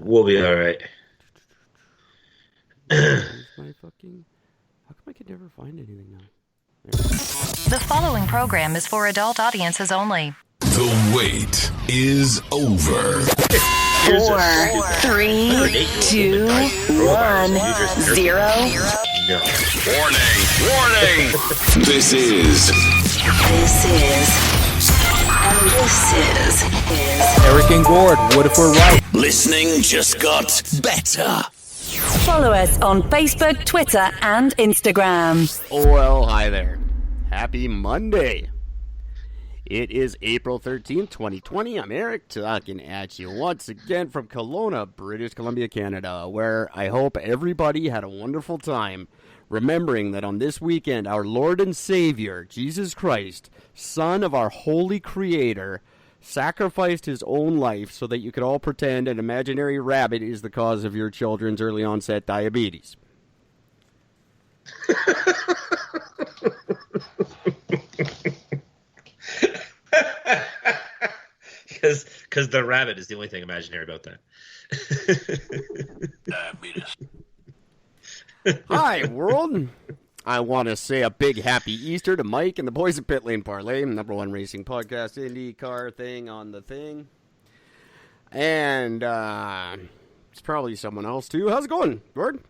We'll be all right. Where's my fucking... How come I can never find anything now? The following program is for adult audiences only. The wait is over. 4, 3, 2, 1, 0. No. Warning! This is Eric and Gord, what if we're right? Listening Just Got Better. Follow us on Facebook, Twitter, and Instagram. Oh, well, hi there. Happy Monday. It is April 13th, 2020. I'm Eric, talking at you once again from Kelowna, British Columbia, Canada, where I hope everybody had a wonderful time, remembering that on this weekend, our Lord and Savior, Jesus Christ, Son of our Holy Creator, sacrificed his own life so that you could all pretend an imaginary rabbit is the cause of your children's early onset diabetes. Because the rabbit is the only thing imaginary about that. Diabetes. Hi, world. I want to say a big happy Easter to Mike and the boys at Pit Lane Parlay, #1 racing podcast, IndyCar thing on the thing. And it's probably someone else, too. How's it going, Gord?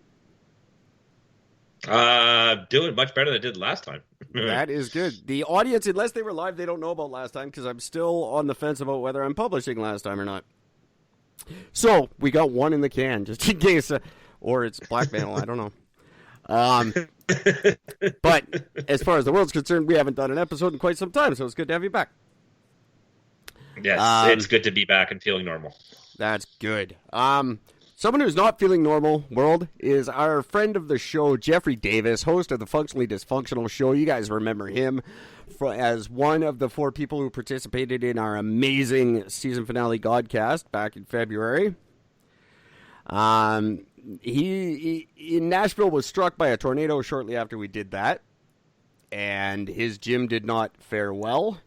Doing much better than I did last time. That is good. The audience, unless they were live, they don't know about last time because I'm still on the fence about whether I'm publishing last time or not. So, we got one in the can, just in case, or it's blackmail, I don't know. But as far as the world's concerned, we haven't done an episode in quite some time, so it's good to have you back. Yes, it's good to be back and feeling normal. That's good. Someone who's not feeling normal, world, is our friend of the show, Jeffrey Davis, host of the Functionally Dysfunctional Show. You guys remember him as one of the 4 people who participated in our amazing season finale Godcast back in February. He in Nashville was struck by a tornado shortly after we did that, and his gym did not fare well,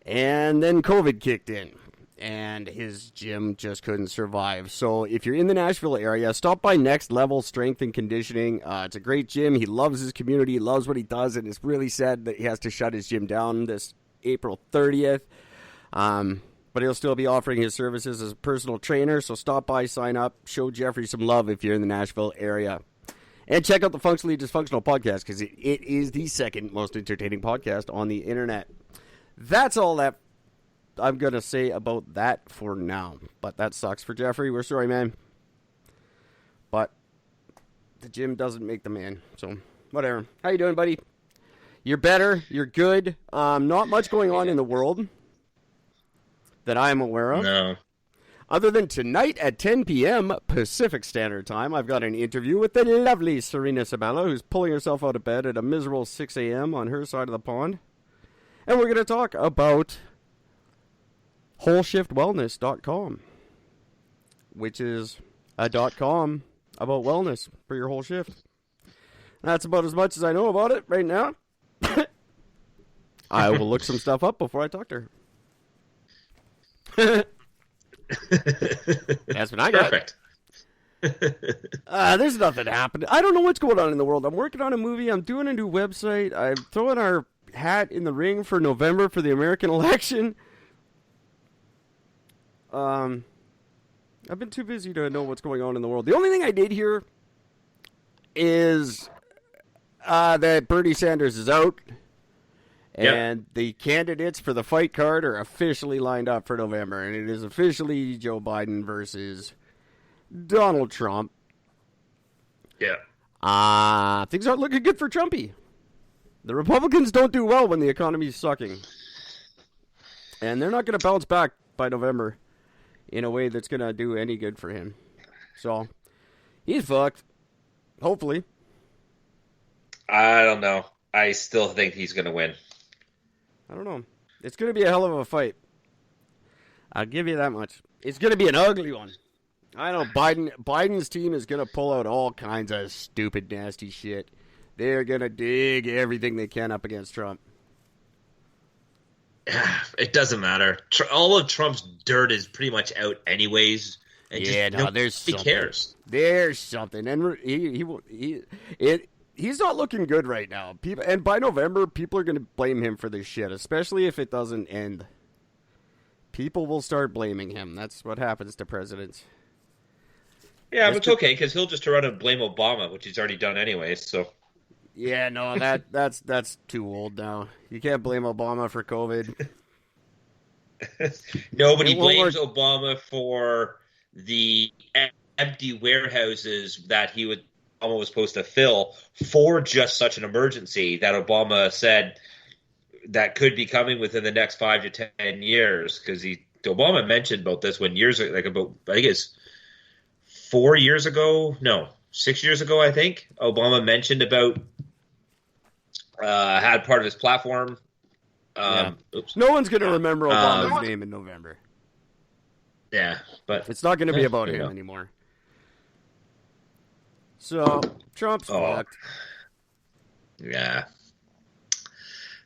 and then COVID kicked in, and his gym just couldn't survive. So if you're in the Nashville area, stop by Next Level Strength and Conditioning. It's a great gym. He loves his community. He loves what he does, and it's really sad that he has to shut his gym down this April 30th. But he'll still be offering his services as a personal trainer, so stop by, sign up, show Jeffrey some love if you're in the Nashville area. And check out the Functionally Dysfunctional podcast, because it is the second most entertaining podcast on the internet. That's all that I'm going to say about that for now. But that sucks for Jeffrey. We're sorry, man. But the gym doesn't make the man, so whatever. How you doing, buddy? You're better. You're good. Not much going on in the world that I'm aware of. No. Other than tonight at 10 p.m. Pacific Standard Time, I've got an interview with the lovely Serena Sabella, who's pulling herself out of bed at a miserable 6 a.m. on her side of the pond. And we're going to talk about WholeShiftWellness.com, which is a .com about wellness for your whole shift. That's about as much as I know about it right now. I will look some stuff up before I talk to her. That's what I got. Perfect. There's nothing happened. I don't know what's going on in the world. I'm working on a movie. I'm doing a new website. I'm throwing our hat in the ring for November for the American election. I've been too busy to know what's going on in the world. The only thing I did hear is that Bernie Sanders is out. And the candidates for the fight card are officially lined up for November. And it is officially Joe Biden versus Donald Trump. Yeah. Things aren't looking good for Trumpy. The Republicans don't do well when the economy's sucking. And they're not going to bounce back by November in a way that's going to do any good for him. So, he's fucked. Hopefully. I don't know. I still think he's going to win. I don't know. It's going to be a hell of a fight. I'll give you that much. It's going to be an ugly one. I know Biden's team is going to pull out all kinds of stupid, nasty shit. They're going to dig everything they can up against Trump. It doesn't matter. All of Trump's dirt is pretty much out anyways. And Yeah, just no, there's nobody something. cares. There's something, and he's not looking good right now. People, and by November, people are going to blame him for this shit, especially if it doesn't end. People will start blaming him. That's what happens to presidents. Yeah, but it's okay because he'll just turn around and blame Obama, which he's already done anyway. So Yeah, no, that's too old now. You can't blame Obama for COVID. nobody It won't blames Obama for the empty warehouses that Obama was supposed to fill for just such an emergency that Obama said that could be coming within the next 5 to 10 years. Because Obama mentioned about this I think it's 4 years ago, no, 6 years ago, I think Obama mentioned about had part of his platform. Oops. No one's going to remember Obama's name in November. Yeah, but It's not going to be about him anymore. So, Trump's fucked. Yeah.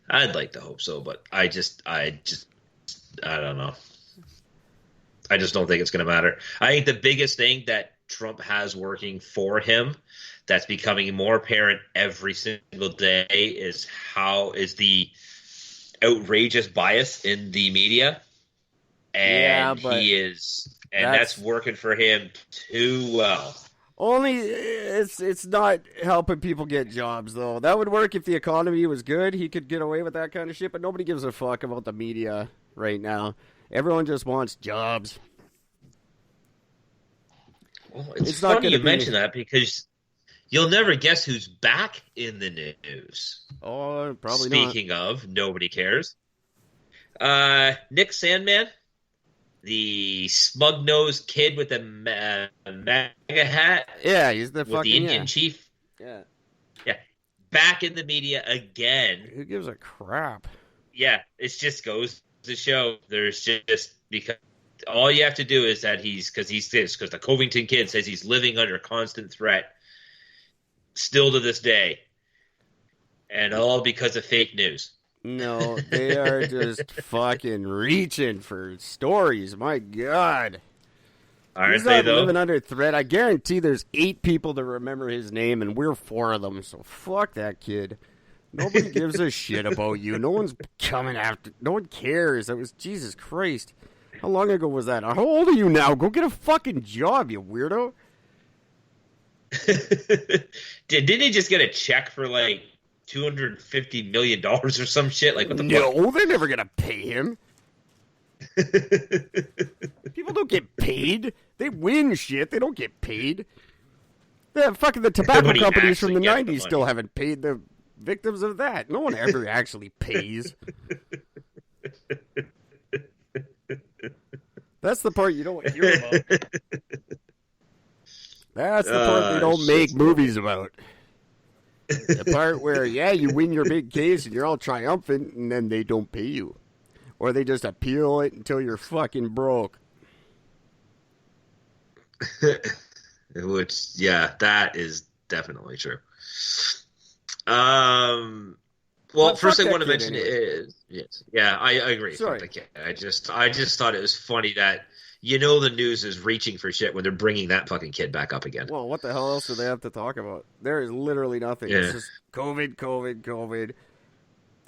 I'd like to hope so, but I don't know. I just don't think it's going to matter. I think the biggest thing that Trump has working for him that's becoming more apparent every single day is the outrageous bias in the media. And that's working for him too well. Only it's not helping people get jobs, though. That would work if the economy was good. He could get away with that kind of shit, but nobody gives a fuck about the media right now. Everyone just wants jobs. Well, it's funny you mention that because you'll never guess who's back in the news. Oh, probably Speaking of, nobody cares. Nick Sandman, the smug-nosed kid with the MAGA hat. Yeah, he's the with the Indian chief. Yeah. Yeah. Back in the media again. Who gives a crap? Yeah, it just goes to show there's just because all you have to do is that because the Covington kid says he's living under constant threat still to this day. And all because of fake news. No, they are just fucking reaching for stories. My God. Aren't He's they, not though? living under threat. I guarantee there's 8 people that remember his name, and we're 4 of them. So fuck that kid. Nobody gives a shit about you. No one's coming after. No one cares. That was Jesus Christ. How long ago was that? How old are you now? Go get a fucking job, you weirdo. Didn't he just get a check for like $250 million or some shit? Like, what the fuck? No, they're never gonna pay him. People don't get paid. They win shit. They don't get paid. The tobacco Nobody companies from the actually gets the 90s money. still haven't paid the victims of that. No one ever actually pays. That's the part you don't hear about. That's the part they don't make movies about. The part where, you win your big case and you're all triumphant and then they don't pay you. Or they just appeal it until you're fucking broke. Which, that is definitely true. Well, first thing I want to mention is, I agree. Sorry. Fuck the kid. I just thought it was funny that the news is reaching for shit when they're bringing that fucking kid back up again. Well, what the hell else do they have to talk about? There is literally nothing. Yeah. It's just COVID.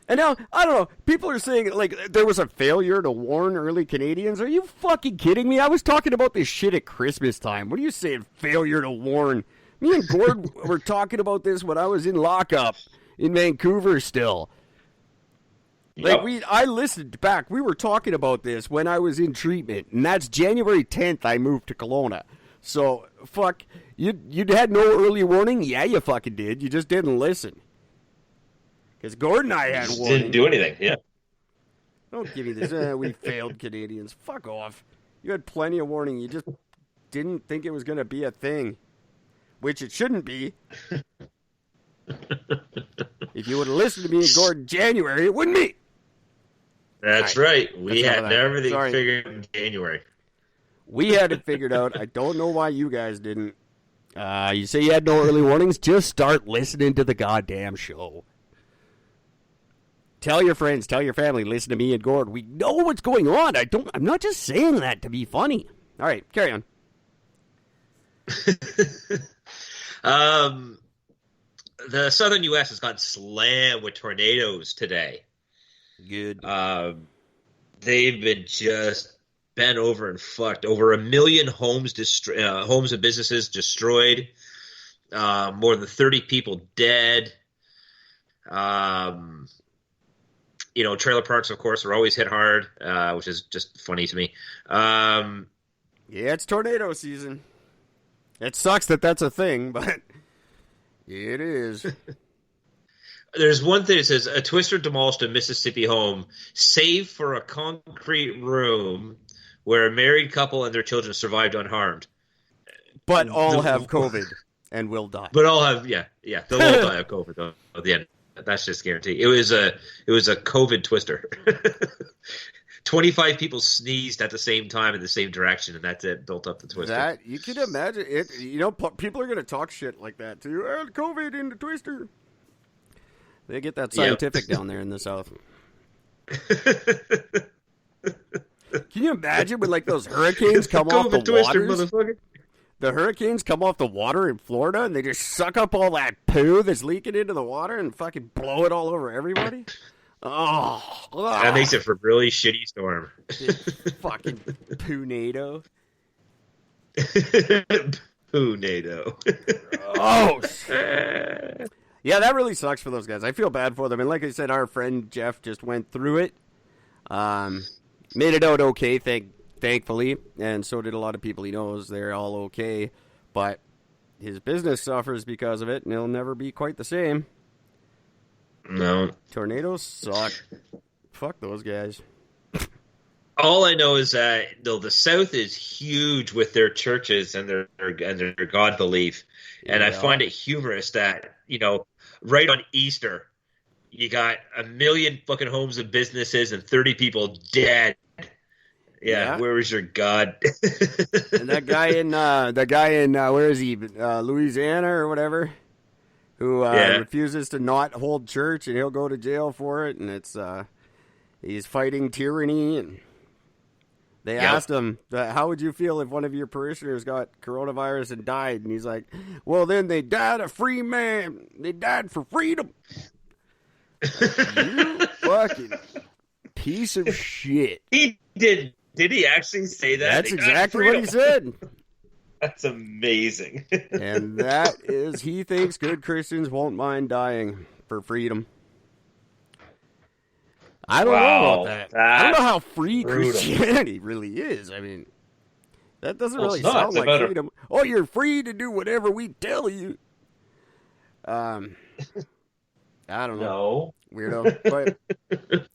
And now, I don't know, people are saying, like, there was a failure to warn early Canadians. Are you fucking kidding me? I was talking about this shit at Christmas time. What are you saying, failure to warn? Me and Gord were talking about this when I was in lockup in Vancouver still. Like, I listened back. We were talking about this when I was in treatment, and that's January 10th I moved to Kelowna. So, fuck, you had no early warning? Yeah, you fucking did. You just didn't listen. Because Gordon and I had warning. Didn't do anything, yeah. Don't give me this. We failed Canadians. Fuck off. You had plenty of warning. You just didn't think it was going to be a thing. Which it shouldn't be. If you would have listened to me in Gordon January, it wouldn't be. That's right. We That's had enough of that. everything Sorry. figured in January. We had it figured out. I don't know why you guys didn't. You say you had no early warnings? Just start listening to the goddamn show. Tell your friends, tell your family, listen to me and Gord. We know what's going on. I'm not just saying that to be funny. All right, carry on. um, the southern U.S. has gotten slammed with tornadoes today. Good. They've been just bent over and fucked. Over 1 million homes homes and businesses destroyed. More than 30 people dead. Trailer parks, of course, are always hit hard, which is just funny to me. Yeah, it's tornado season. It sucks that that's a thing, but it is. There's one thing that says, a twister demolished a Mississippi home, save for a concrete room where a married couple and their children survived unharmed. But all have COVID and will die. But all have, they'll all die of COVID, though, at the end. That's just guaranteed. It was a COVID twister. 25 people sneezed at the same time in the same direction, and that's it. Built up the twister. That you can imagine it. People are going to talk shit like that too. COVID in the twister. They get that scientific down there in the South. Can you imagine when like those hurricanes come off the twister, waters? motherfucker. The hurricanes come off the water in Florida and they just suck up all that poo that's leaking into the water and fucking blow it all over everybody? That makes it for a really shitty storm. Fucking poo-nado. Poo-nado. Yeah, that really sucks for those guys. I feel bad for them. And like I said, our friend Jeff just went through it. Made it out okay, thankfully. And so did a lot of people he knows. They're all okay. But his business suffers because of it, and he'll never be quite the same. No. Tornadoes suck. Fuck those guys. All I know is that the South is huge with their churches and their God belief. And I find it humorous that, right on Easter, you got 1 million fucking homes and businesses and 30 people dead. Yeah. Where was your God? And that guy in where is he? Louisiana or whatever, who refuses to not hold church, and he'll go to jail for it. And it's he's fighting tyranny. And they asked him, how would you feel if one of your parishioners got coronavirus and died? And he's like, well, then they died a free man. They died for freedom. You fucking piece of shit. He did. Did he actually say that? That's exactly what he said. That's amazing. And that is, he thinks good Christians won't mind dying for freedom. I don't know about that. I don't know how free Christianity really is. I mean, that doesn't really sound like freedom. Oh, you're free to do whatever we tell you. I don't know. No. Weirdo. But,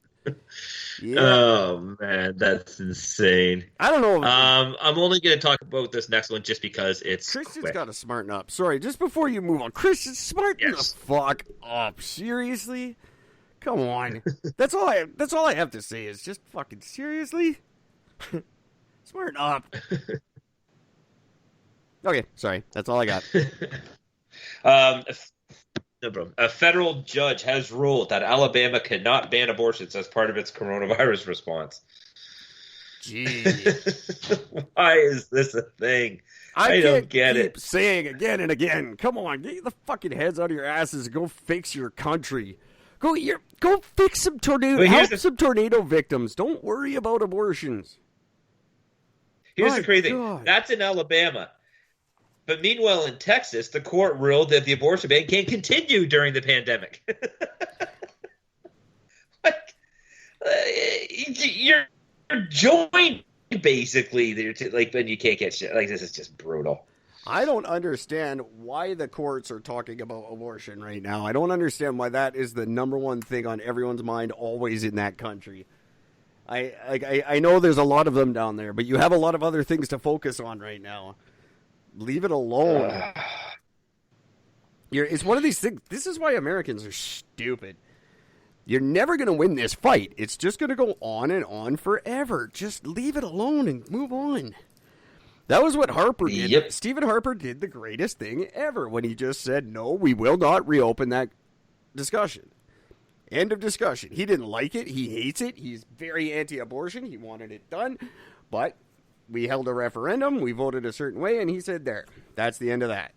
yeah. Oh, man, that's insane. I don't know. I'm only going to talk about this next one just because it's Christians got to smarten up. Sorry, just before you move on. Christians, smarten the fuck up. Seriously? Come on. That's all I have to say is just fucking seriously? Smarten up. Okay, sorry. That's all I got. No problem. A federal judge has ruled that Alabama cannot ban abortions as part of its coronavirus response. Jeez. Why is this a thing? I don't get it. Keep saying again and again. Come on, get the fucking heads out of your asses and go fix your country. Go fix some tornado. Help some tornado victims. Don't worry about abortions. Here's the crazy thing. That's in Alabama. But meanwhile, in Texas, the court ruled that the abortion ban can't continue during the pandemic. You're joined, basically. Like, when you can't get shit. Like, this is just brutal. I don't understand why the courts are talking about abortion right now. I don't understand why that is the number one thing on everyone's mind always in that country. I know there's a lot of them down there, but you have a lot of other things to focus on right now. Leave it alone. It's one of these things. This is why Americans are stupid. You're never going to win this fight. It's just going to go on and on forever. Just leave it alone and move on. That was what Harper did. Yep. Stephen Harper did the greatest thing ever when he just said, no, we will not reopen that discussion. End of discussion. He didn't like it. He hates it. He's very anti-abortion. He wanted it done. But we held a referendum, we voted a certain way, and he said, there, that's the end of that.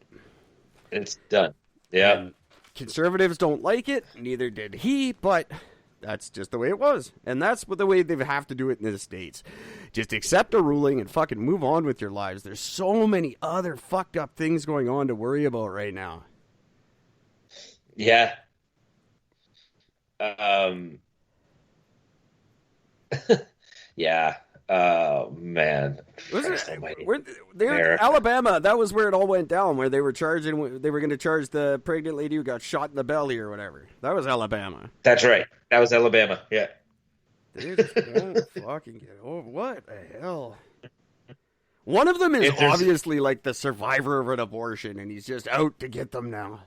It's done. Yeah. And conservatives don't like it, neither did he, but that's just the way it was. And that's the way they have to do it in the States. Just accept a ruling and fucking move on with your lives. There's so many other fucked up things going on to worry about right now. Yeah. Yeah. Oh man. Alabama, that was where it all went down, where they were going to charge the pregnant lady who got shot in the belly or whatever. That was Alabama. That's right. That was Alabama. Yeah. They just don't fucking get over. What the hell? One of them is obviously like the survivor of an abortion, and he's just out to get them now.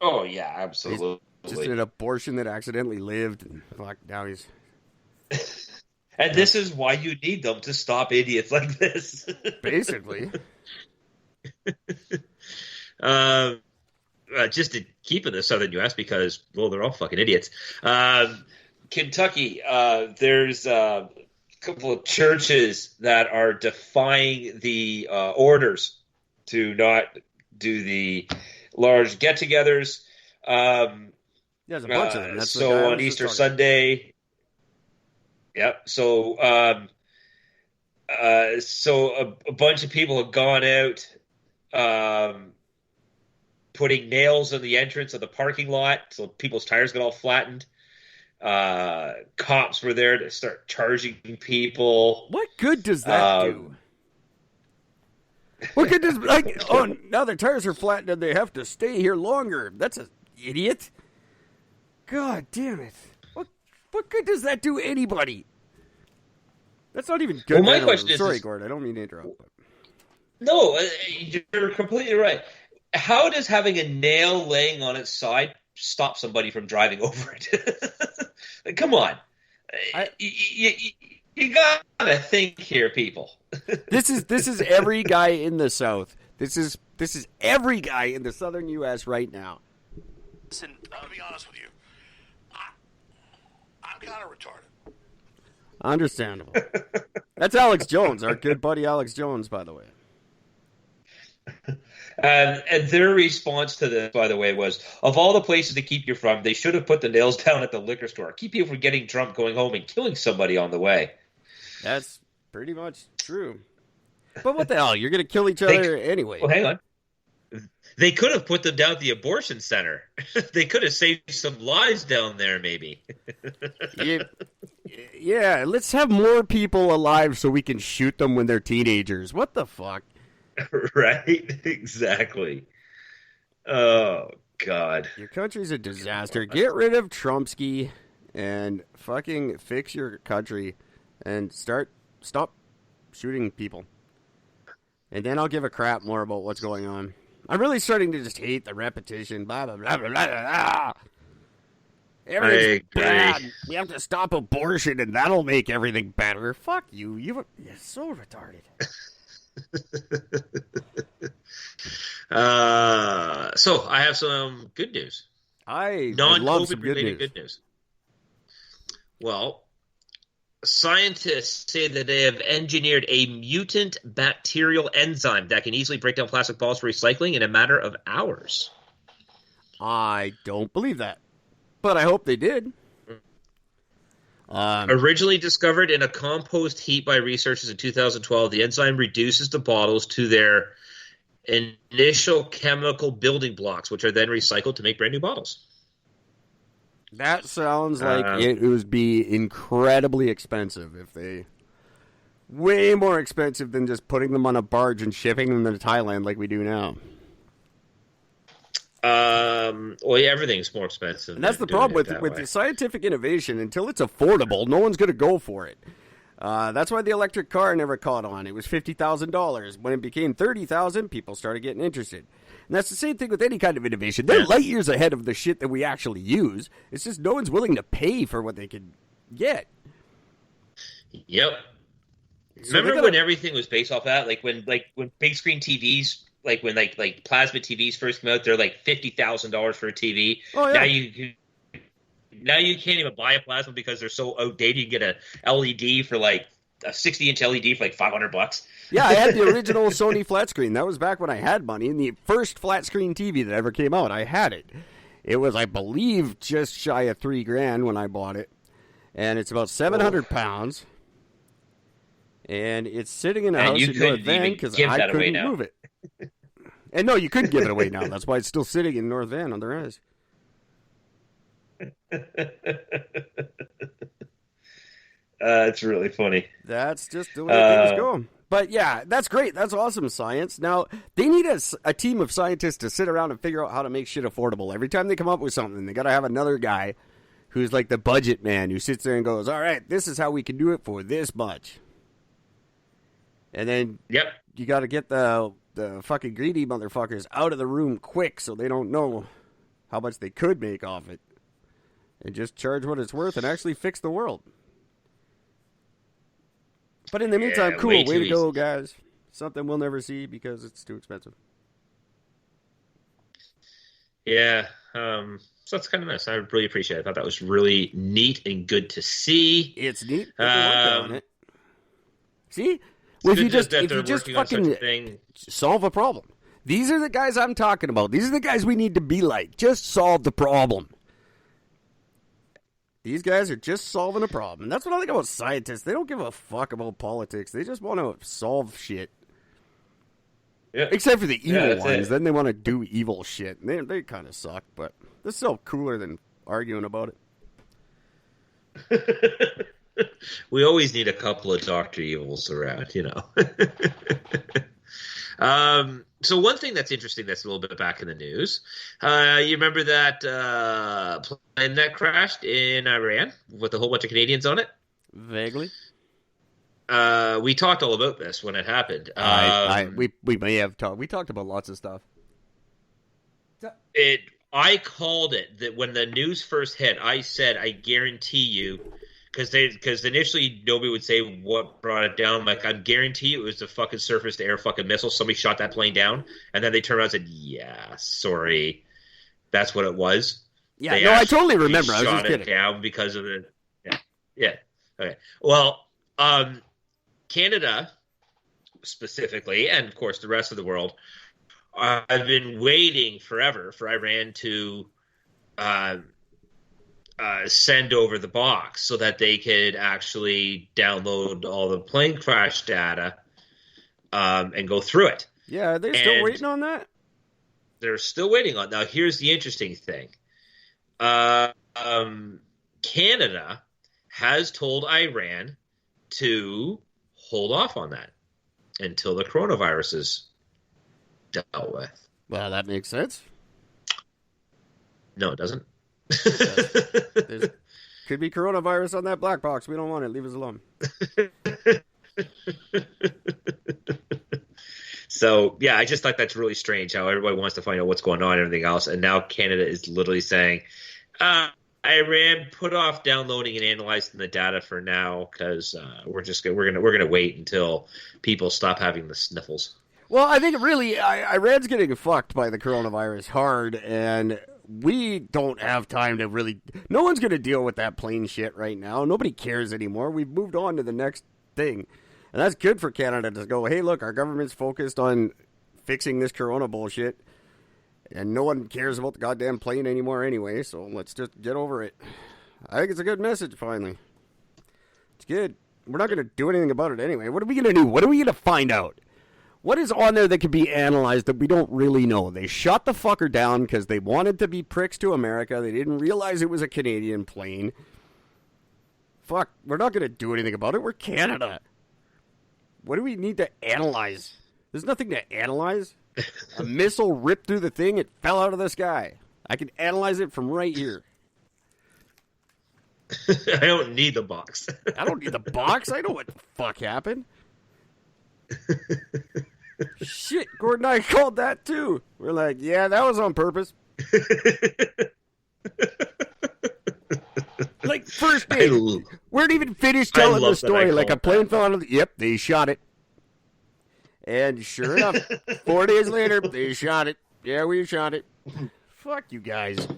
Oh yeah, absolutely. He's just an abortion that accidentally lived, and fuck, now he's. And this is why you need them, to stop idiots like this. Basically. Just to keep in the southern U.S. because, well, they're all fucking idiots. Kentucky, there's a couple of churches that are defying the orders to not do the large get-togethers. There's a bunch of them. That's so on Easter Sunday... Yep. So, a bunch of people have gone out, putting nails in the entrance of the parking lot, so people's tires got all flattened. Cops were there to start charging people. What good does that do? What good does now their tires are flattened and they have to stay here longer? That's an idiot. God damn it. What good does that do anybody? That's not even good. Well, my question is... Sorry, Gord, I don't mean to interrupt. But... No, you're completely right. How does having a nail laying on its side stop somebody from driving over it? Come on. You gotta think here, people. This is every guy in the South. This is every guy in the southern U.S. right now. Listen, I'll be honest with you. I'm kind of retarded. Understandable. That's Alex Jones, our good buddy Alex Jones, by the way. And their response to this, by the way, was, of all the places to keep you from, they should have put the nails down at the liquor store. Keep you from getting drunk, going home, and killing somebody on the way. That's pretty much true. But what the hell? You're going to kill each other anyway. Well, hang on. They could have put them down at the abortion center. They could have saved some lives down there, maybe. Yeah, let's have more people alive so we can shoot them when they're teenagers. What the fuck? Right? Exactly. Oh, God. Your country's a disaster. Get rid of Trumpsky and fucking fix your country and stop shooting people. And then I'll give a crap more about what's going on. I'm really starting to just hate the repetition. Blah, blah, blah, blah, blah, blah. Everything's bad. We have to stop abortion, and that'll make everything better. Fuck you. You're so retarded. So I have some good news. I love some good news. Well, scientists say that they have engineered a mutant bacterial enzyme that can easily break down plastic balls for recycling in a matter of hours. I don't believe that, but I hope they did. Originally discovered in a compost heap by researchers in 2012, the enzyme reduces the bottles to their initial chemical building blocks, which are then recycled to make brand new bottles. That sounds like it would be incredibly expensive way more expensive than just putting them on a barge and shipping them to Thailand like we do now. Well, yeah, everything's more expensive. And that's the problem with the scientific innovation. Until it's affordable, no one's going to go for it. That's why the electric car never caught on. It was $50,000. When it became $30,000, people started getting interested. And that's the same thing with any kind of innovation. They're light years ahead of the shit that we actually use. It's just no one's willing to pay for what they could get. Yep. So remember when everything was based off that? Like when big screen TVs, like when plasma TVs first came out, they're like $50,000 for a TV. Oh, yeah. Now you can't even buy a plasma because they're so outdated. You can get a LED for like a 60-inch LED for like $500. Yeah, I had the original Sony flat screen. That was back when I had money. And the first flat screen TV that ever came out, I had it. It was, I believe, just shy of $3,000 when I bought it. And it's about 700 pounds. And it's sitting in a house in North Van because I couldn't move it. And no, you couldn't give it away now. That's why it's still sitting in North Van on the res. It's really funny. That's just the way things go. But yeah, that's great. That's awesome science. Now, they need a team of scientists to sit around and figure out how to make shit affordable. Every time they come up with something, they got to have another guy who's like the budget man who sits there and goes, all right, this is how we can do it for this much. And then you got to get the fucking greedy motherfuckers out of the room quick so they don't know how much they could make off it. And just charge what it's worth and actually fix the world. But in the meantime, cool. Way to go, guys. Something we'll never see because it's too expensive. Yeah. So that's kind of nice. I really appreciate it. I thought that was really neat and good to see. It's neat. On it. See? Well, if you just fucking solve a problem. These are the guys I'm talking about. These are the guys we need to be like. Just solve the problem. These guys are just solving a problem. And that's what I think about scientists. They don't give a fuck about politics. They just want to solve shit. Yeah. Except for the evil ones. Then they want to do evil shit. And they kind of suck, but they're still cooler than arguing about it. We always need a couple of Dr. Evils around, you know. So one thing that's interesting that's a little bit back in the news, you remember that plane that crashed in Iran with a whole bunch of Canadians on it? Vaguely. We talked all about this when it happened. We may have talked. We talked about lots of stuff. I called it that when the news first hit. I said, I guarantee you, because initially nobody would say what brought it down. Like, I guarantee you it was a fucking surface-to-air fucking missile. Somebody shot that plane down, and then they turned around and said, "Yeah, sorry, that's what it was." Yeah, no, I totally remember. I was just kidding. Down because of the yeah. Okay, well, Canada specifically, and of course the rest of the world, I've been waiting forever for Iran to send over the box so that they could actually download all the plane crash data and go through it. Yeah, they're still waiting on that? They're still waiting on it. Now, here's the interesting thing. Canada has told Iran to hold off on that until the coronavirus is dealt with. Well, that makes sense. No, it doesn't. Could be coronavirus on that black box. We don't want it. Leave us alone. So, yeah, I just thought that's really strange how everybody wants to find out what's going on and everything else. And now Canada is literally saying, Iran, put off downloading and analyzing the data for now because we're gonna wait until people stop having the sniffles. Well, I think really Iran's getting fucked by the coronavirus hard, and we don't have time to really... No one's going to deal with that plane shit right now. Nobody cares anymore. We've moved on to the next thing. And that's good for Canada to go, hey, look, our government's focused on fixing this corona bullshit, and no one cares about the goddamn plane anymore anyway, so let's just get over it. I think it's a good message, finally. It's good. We're not going to do anything about it anyway. What are we going to do? What are we going to find out? What is on there that can be analyzed that we don't really know? They shot the fucker down because they wanted to be pricks to America. They didn't realize it was a Canadian plane. Fuck, we're not going to do anything about it. We're Canada. What do we need to analyze? There's nothing to analyze. A missile ripped through the thing. It fell out of the sky. I can analyze it from right here. I don't need the box. I don't need the box. I know what the fuck happened. Shit, Gordon and I called that too. We're like, yeah, that was on purpose. Like, first day, we weren't even finished telling the story. Like, a plane fell out of the... Yep, they shot it. And sure enough, 4 days later, they shot it. Yeah, we shot it. Fuck you guys.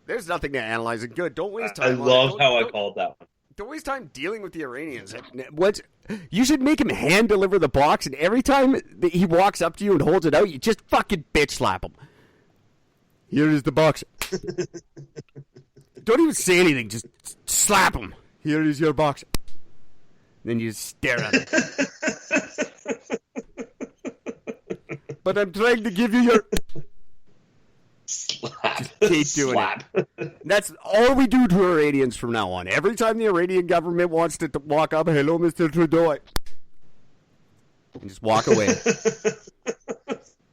There's nothing to analyze. It good. Don't waste time. I love how I called that one. Don't waste time dealing with the Iranians. You should make him hand deliver the box, and every time that he walks up to you and holds it out, you just fucking bitch slap him. Here is the box. Don't even say anything. Just slap him. Here is your box. Then you stare at him. But I'm trying to give you your... Slap. Just keep doing it. That's all we do to Iranians from now on. Every time the Iranian government wants to walk up, hello, Mr. Trudeau, and just walk away.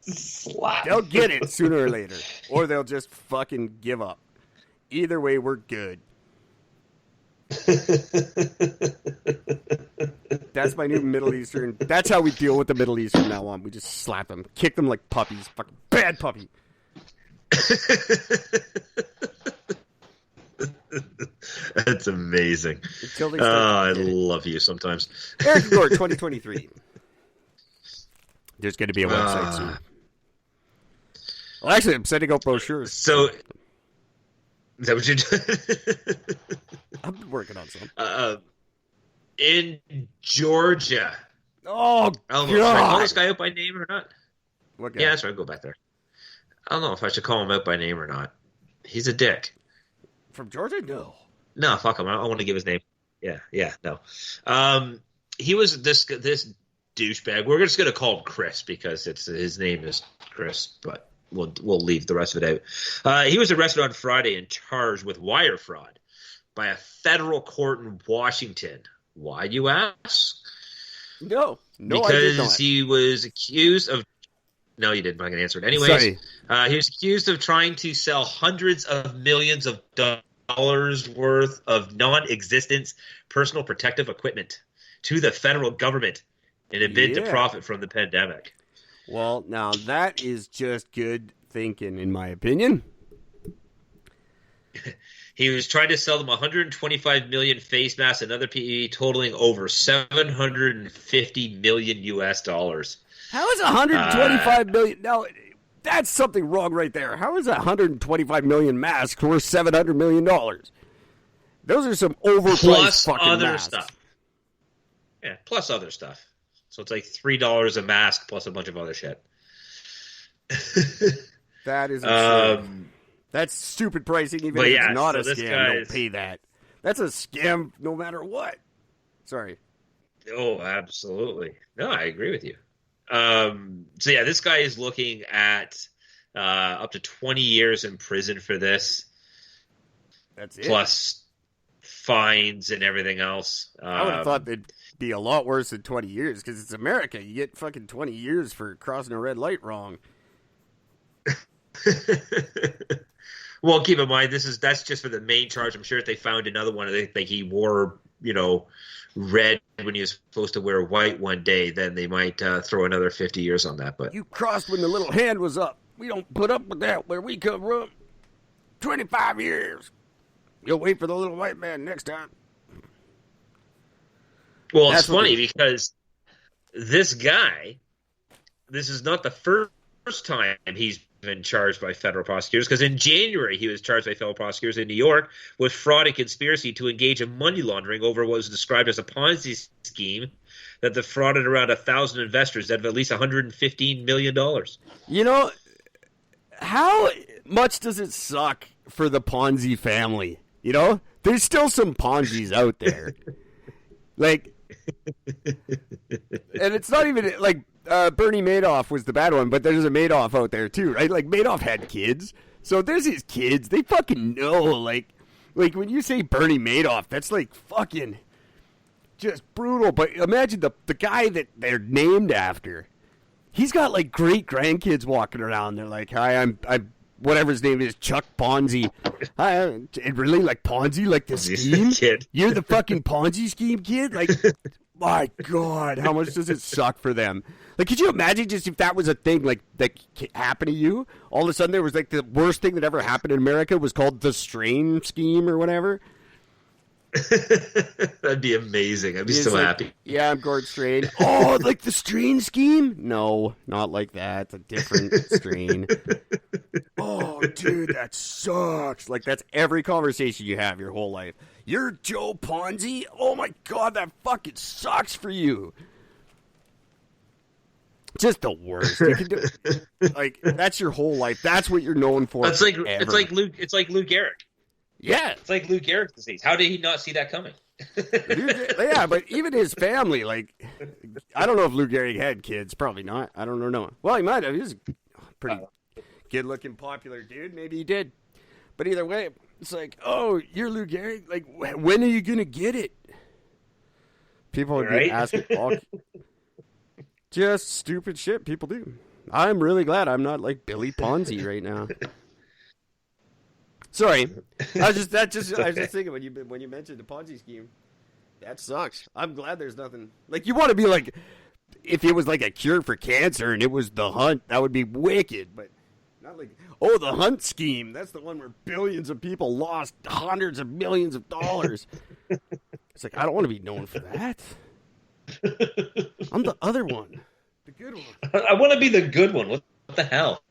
Slap. They'll get it sooner or later. Or they'll just fucking give up. Either way, we're good. That's my new Middle Eastern. That's how we deal with the Middle East from now on. We just slap them, kick them like puppies. Fucking bad puppy. That's amazing. I love you sometimes. Eric Gore 2023. There's going to be a website soon. Well, actually, I'm sending out brochures. So, is that what you're doing? I'm working on some. In Georgia. Oh, I don't God. know. Should I call this guy out by name or not? What guy? Yeah, that's right. Go back there. I don't know if I should call him out by name or not. He's a dick. From Georgia? No. No, fuck him. I don't want to give his name. Yeah, no. He was this douchebag. We're just going to call him Chris because his name is Chris, but we'll leave the rest of it out. He was arrested on Friday and charged with wire fraud by a federal court in Washington. Why, you ask? No, because I did not. He was accused of... No, you didn't. I'm going to answer it. Anyways, he was accused of trying to sell hundreds of millions of dollars worth of non-existent personal protective equipment to the federal government in a bid to profit from the pandemic. Well, now that is just good thinking, in my opinion. He was trying to sell them 125 million face masks and other PPE totaling over $750 million US dollars. How is 125 million? Now, that's something wrong right there. How is 125 million masks worth $700 million? Those are some overpriced plus fucking other masks. stuff. Yeah, plus other stuff. So it's like $3 a mask plus a bunch of other shit. That is absurd. That's stupid pricing. Even if it's not a scam, don't pay that. That's a scam no matter what. Sorry. Oh, absolutely. No, I agree with you. So yeah, this guy is looking at up to 20 years in prison for this. That's it. Plus fines and everything else. I would have thought it'd be a lot worse than 20 years because it's America. You get fucking 20 years for crossing a red light wrong. Well, keep in mind that's just for the main charge. I'm sure if they found another one, like he wore, red when he was supposed to wear white one day, then they might throw another 50 years on that. But you crossed when the little hand was up. We don't put up with that where we come from. 25 years. You'll wait for the little white man next time. Well, it's funny because this guy, this is not the first time he's been charged by federal prosecutors, because in January he was charged by federal prosecutors in New York with fraud and conspiracy to engage in money laundering over what was described as a Ponzi scheme that defrauded around 1,000 investors out of at least $115 million. How much does it suck for the Ponzi family? There's still some Ponzis out there. And it's not even like Bernie Madoff was the bad one, but there's a Madoff out there too, right? Like Madoff had kids, so there's his kids. They fucking know, like when you say Bernie Madoff, that's like fucking just brutal. But imagine the guy that they're named after. He's got like great grandkids walking around. They're like, "Hi, I'm whatever his name is, Chuck Ponzi." Hi, really like Ponzi, like the scheme. Kid. You're the fucking Ponzi scheme kid, like. My God, how much does it suck for them? Like, could you imagine just if that was a thing, like, that happened to you? All of a sudden there was, like, the worst thing that ever happened in America was called the Strain Scheme or whatever? That'd be amazing. I'd be so happy. Yeah, I'm Gord Strain. Oh, like the Strain Scheme? No, not like that. It's a different strain. Oh, dude, that sucks. Like, that's every conversation you have your whole life. You're Joe Ponzi? Oh, my God, that fucking sucks for you. Just the worst. You can do, like, that's your whole life. That's what you're known for. It's like Luke Gehrig. Yeah. It's like Lou Gehrig's disease. How did he not see that coming? Yeah, but even his family, like, I don't know if Lou Gehrig had kids. Probably not. I don't know. Well, he might have. He was a pretty good-looking, popular dude. Maybe he did. But either way, it's like, oh, you're Lou Gehrig? Like, when are you going to get it? People would be asking all just stupid shit people do. I'm really glad I'm not like Billy Ponzi right now. Sorry, I was just thinking when you mentioned the Ponzi scheme, that sucks. I'm glad there's nothing like you want to be like if it was like a cure for cancer and it was the hunt, that would be wicked. But not like the hunt scheme. That's the one where billions of people lost hundreds of millions of dollars. It's like I don't want to be known for that. I'm the other one, the good one. I want to be the good one. What the hell?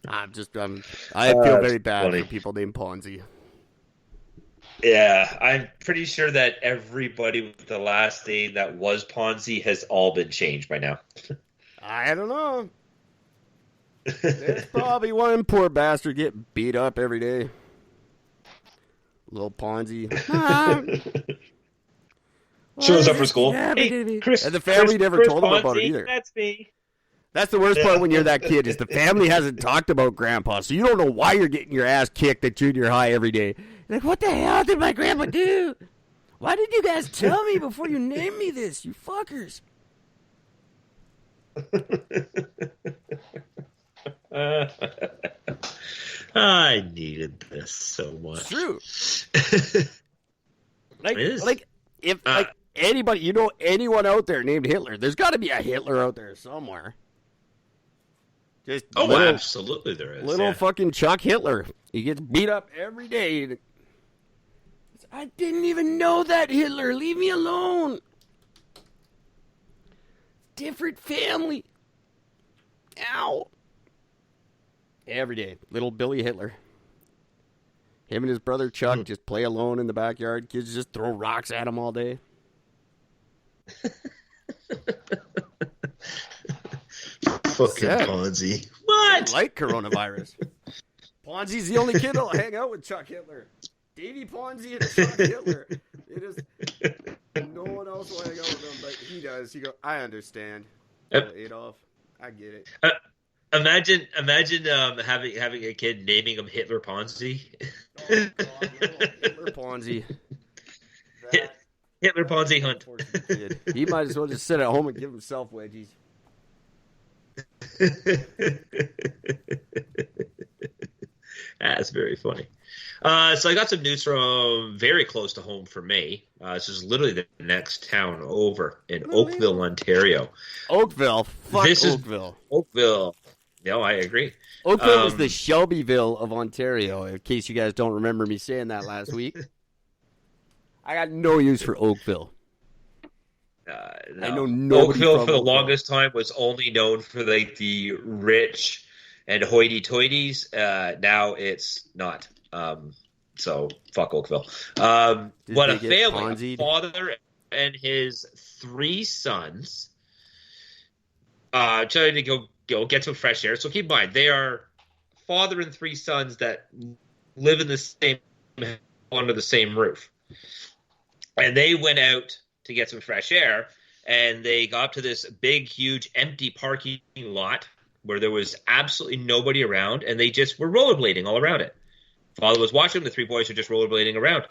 I feel very bad for people named Ponzi. Yeah, I'm pretty sure that everybody with the last name that was Ponzi has all been changed by now. I don't know. There's probably one poor bastard get beat up every day. Little Ponzi. Shows up for school. Hey, Chris, and the family never told him about it either. That's me. That's the worst part when you're that kid is the family hasn't talked about grandpa, so you don't know why you're getting your ass kicked at junior high every day. You're like, what the hell did my grandpa do? Why did you guys tell me before you named me this, you fuckers? I needed this so much. It's true. like anybody, you know anyone out there named Hitler, there's got to be a Hitler out there somewhere. Just absolutely there is. Little fucking Chuck Hitler. He gets beat up every day. I didn't even know that Hitler. Leave me alone. Different family. Ow. Every day. Little Billy Hitler. Him and his brother Chuck just play alone in the backyard. Kids just throw rocks at him all day. Fucking Ponzi. What? I like coronavirus. Ponzi's the only kid that'll hang out with Chuck Hitler. Davey Ponzi and Chuck Hitler. It is no one else will hang out with him, but he does. He goes, I understand. Adolf, I get it. Imagine having a kid naming him Hitler Ponzi. Oh, God, Hitler Ponzi. Hitler Ponzi Hunt. He might as well just sit at home and give himself wedgies. That's very funny. So I got some news from very close to home for me. This is literally the next town over in Oakville, Ontario. Oakville? Fuck Oakville. Oakville. No, I agree. Oakville is the Shelbyville of Ontario, in case you guys don't remember me saying that last week. I got no use for Oakville. No. I know nobody Oakville from for the Oakville. longest time was only known for like the rich and hoity-toities. Now it's not. So fuck Oakville. But a family, a father and his 3 sons, trying to go get some fresh air. So keep in mind, they are father and 3 sons that live in the same under the same roof, and they went out to get some fresh air, and they got up to this big, huge, empty parking lot where there was absolutely nobody around, and they just were rollerblading all around it. Father was watching, the 3 boys were just rollerblading around.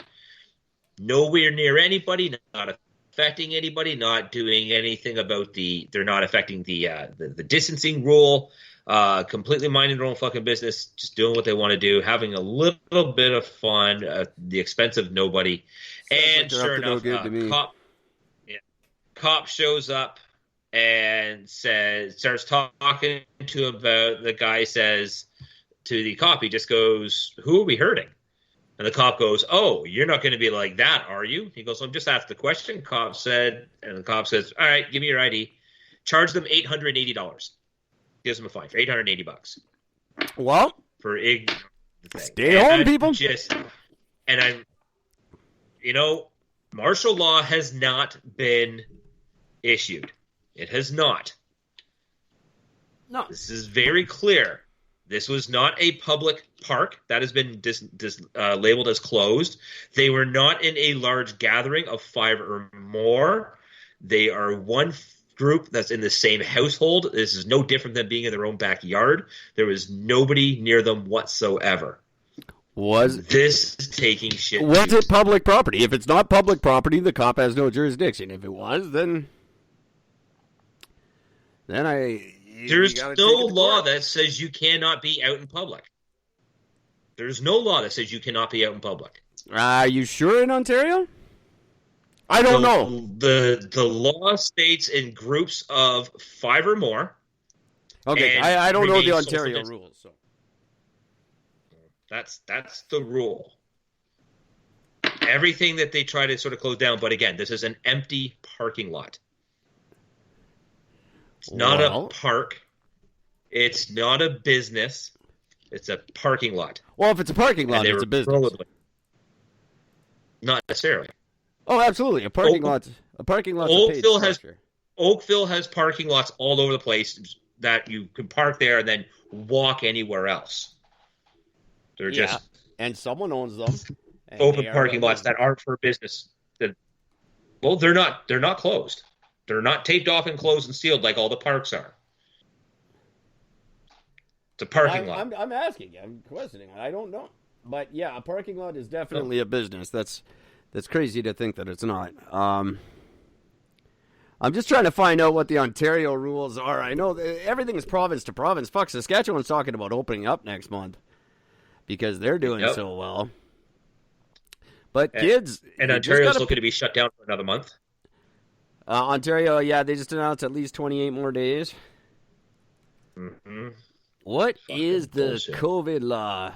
Nowhere near anybody, not affecting anybody, not doing anything about they're not affecting the distancing rule, completely minding their own fucking business, just doing what they want to do, having a little bit of fun at the expense of nobody. And sure enough, cop shows up and starts talking to him about, the guy says to the cop, he just goes, who are we hurting? And the cop goes, oh, you're not going to be like that, are you? He goes, I'm just asked the question. And the cop says, all right, give me your ID. Charge them $880. gives them a fine for $880 Well, for ignorance. stay home, people. Martial law has not been issued. It has not. No. This is very clear. This was not a public park. That has been labeled as closed. They were not in a large gathering of 5 or more. They are one group that's in the same household. This is no different than being in their own backyard. There was nobody near them whatsoever. This is taking shit? Was it public property? If it's not public property, the cop has no jurisdiction. If it was, then there's no law that says you cannot be out in public. There's no law that says you cannot be out in public. Are you sure in Ontario? I don't know. The law states in groups of 5 or more. Okay, I don't know the Ontario rules. So. That's the rule. Everything that they try to sort of close down, but again, this is an empty parking lot. It's not a park. It's not a business. It's a parking lot. Well, if it's a parking lot, it's a business. Not necessarily. Oh, absolutely. A parking lot. Oakville has parking lots all over the place that you can park there and then walk anywhere else. They're just and someone owns them. Open parking lots that aren't for business. They're not closed. They're not taped off and closed and sealed like all the parks are. It's a parking lot. I'm asking. I'm questioning. I don't know. But yeah, a parking lot is definitely a business. That's crazy to think that it's not. I'm just trying to find out what the Ontario rules are. I know everything is province to province. Fuck, Saskatchewan's talking about opening up next month because they're doing so well. But kids... And Ontario's looking to be shut down for another month. Ontario, they just announced at least 28 more days. Mm-hmm. What is the COVID law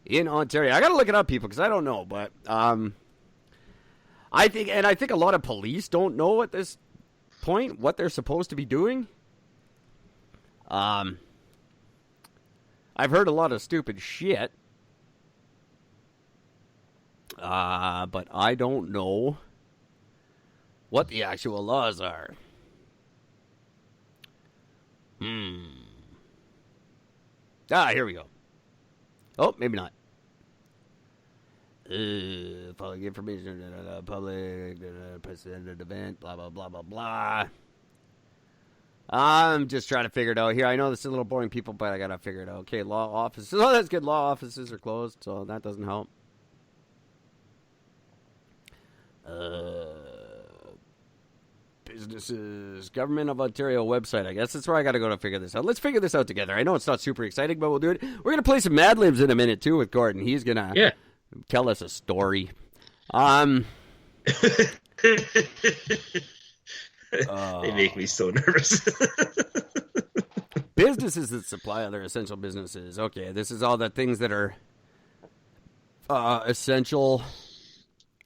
in Ontario? I got to look it up, people, because I don't know. But I think a lot of police don't know at this point what they're supposed to be doing. I've heard a lot of stupid shit. But I don't know what the actual laws are. Here we go. Oh, maybe not. Public information, public presented event, blah, blah, blah, blah, blah. I'm just trying to figure it out here. I know this is a little boring, people, but I got to figure it out. Okay, law offices. Oh, that's good. Law offices are closed, so that doesn't help. Businesses, Government of Ontario website. I guess that's where I got to go to figure this out. Let's figure this out together. I know it's not super exciting, but we'll do it. We're going to play some Mad Libs in a minute, too, with Gordon. He's going to tell us a story. They make me so nervous. Businesses that supply other essential businesses. Okay, this is all the things that are essential.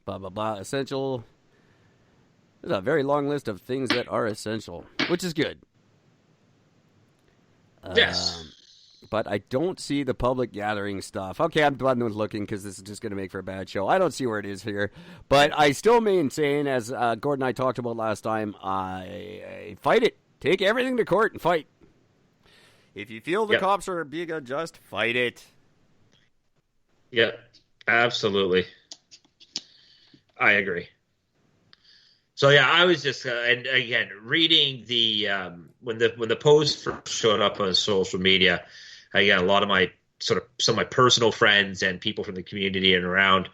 Blah, blah, blah. Essential. There's a very long list of things that are essential, which is good. Yes. But I don't see the public gathering stuff. Okay, I'm done with looking because this is just going to make for a bad show. I don't see where it is here. But I still maintain, as Gordon and I talked about last time, I fight it. Take everything to court and fight. If you feel the cops are being unjust, fight it. Yeah, absolutely. I agree. So I was just and again reading the when the post first showed up on social media. Again, a lot of my some of my personal friends and people from the community and around.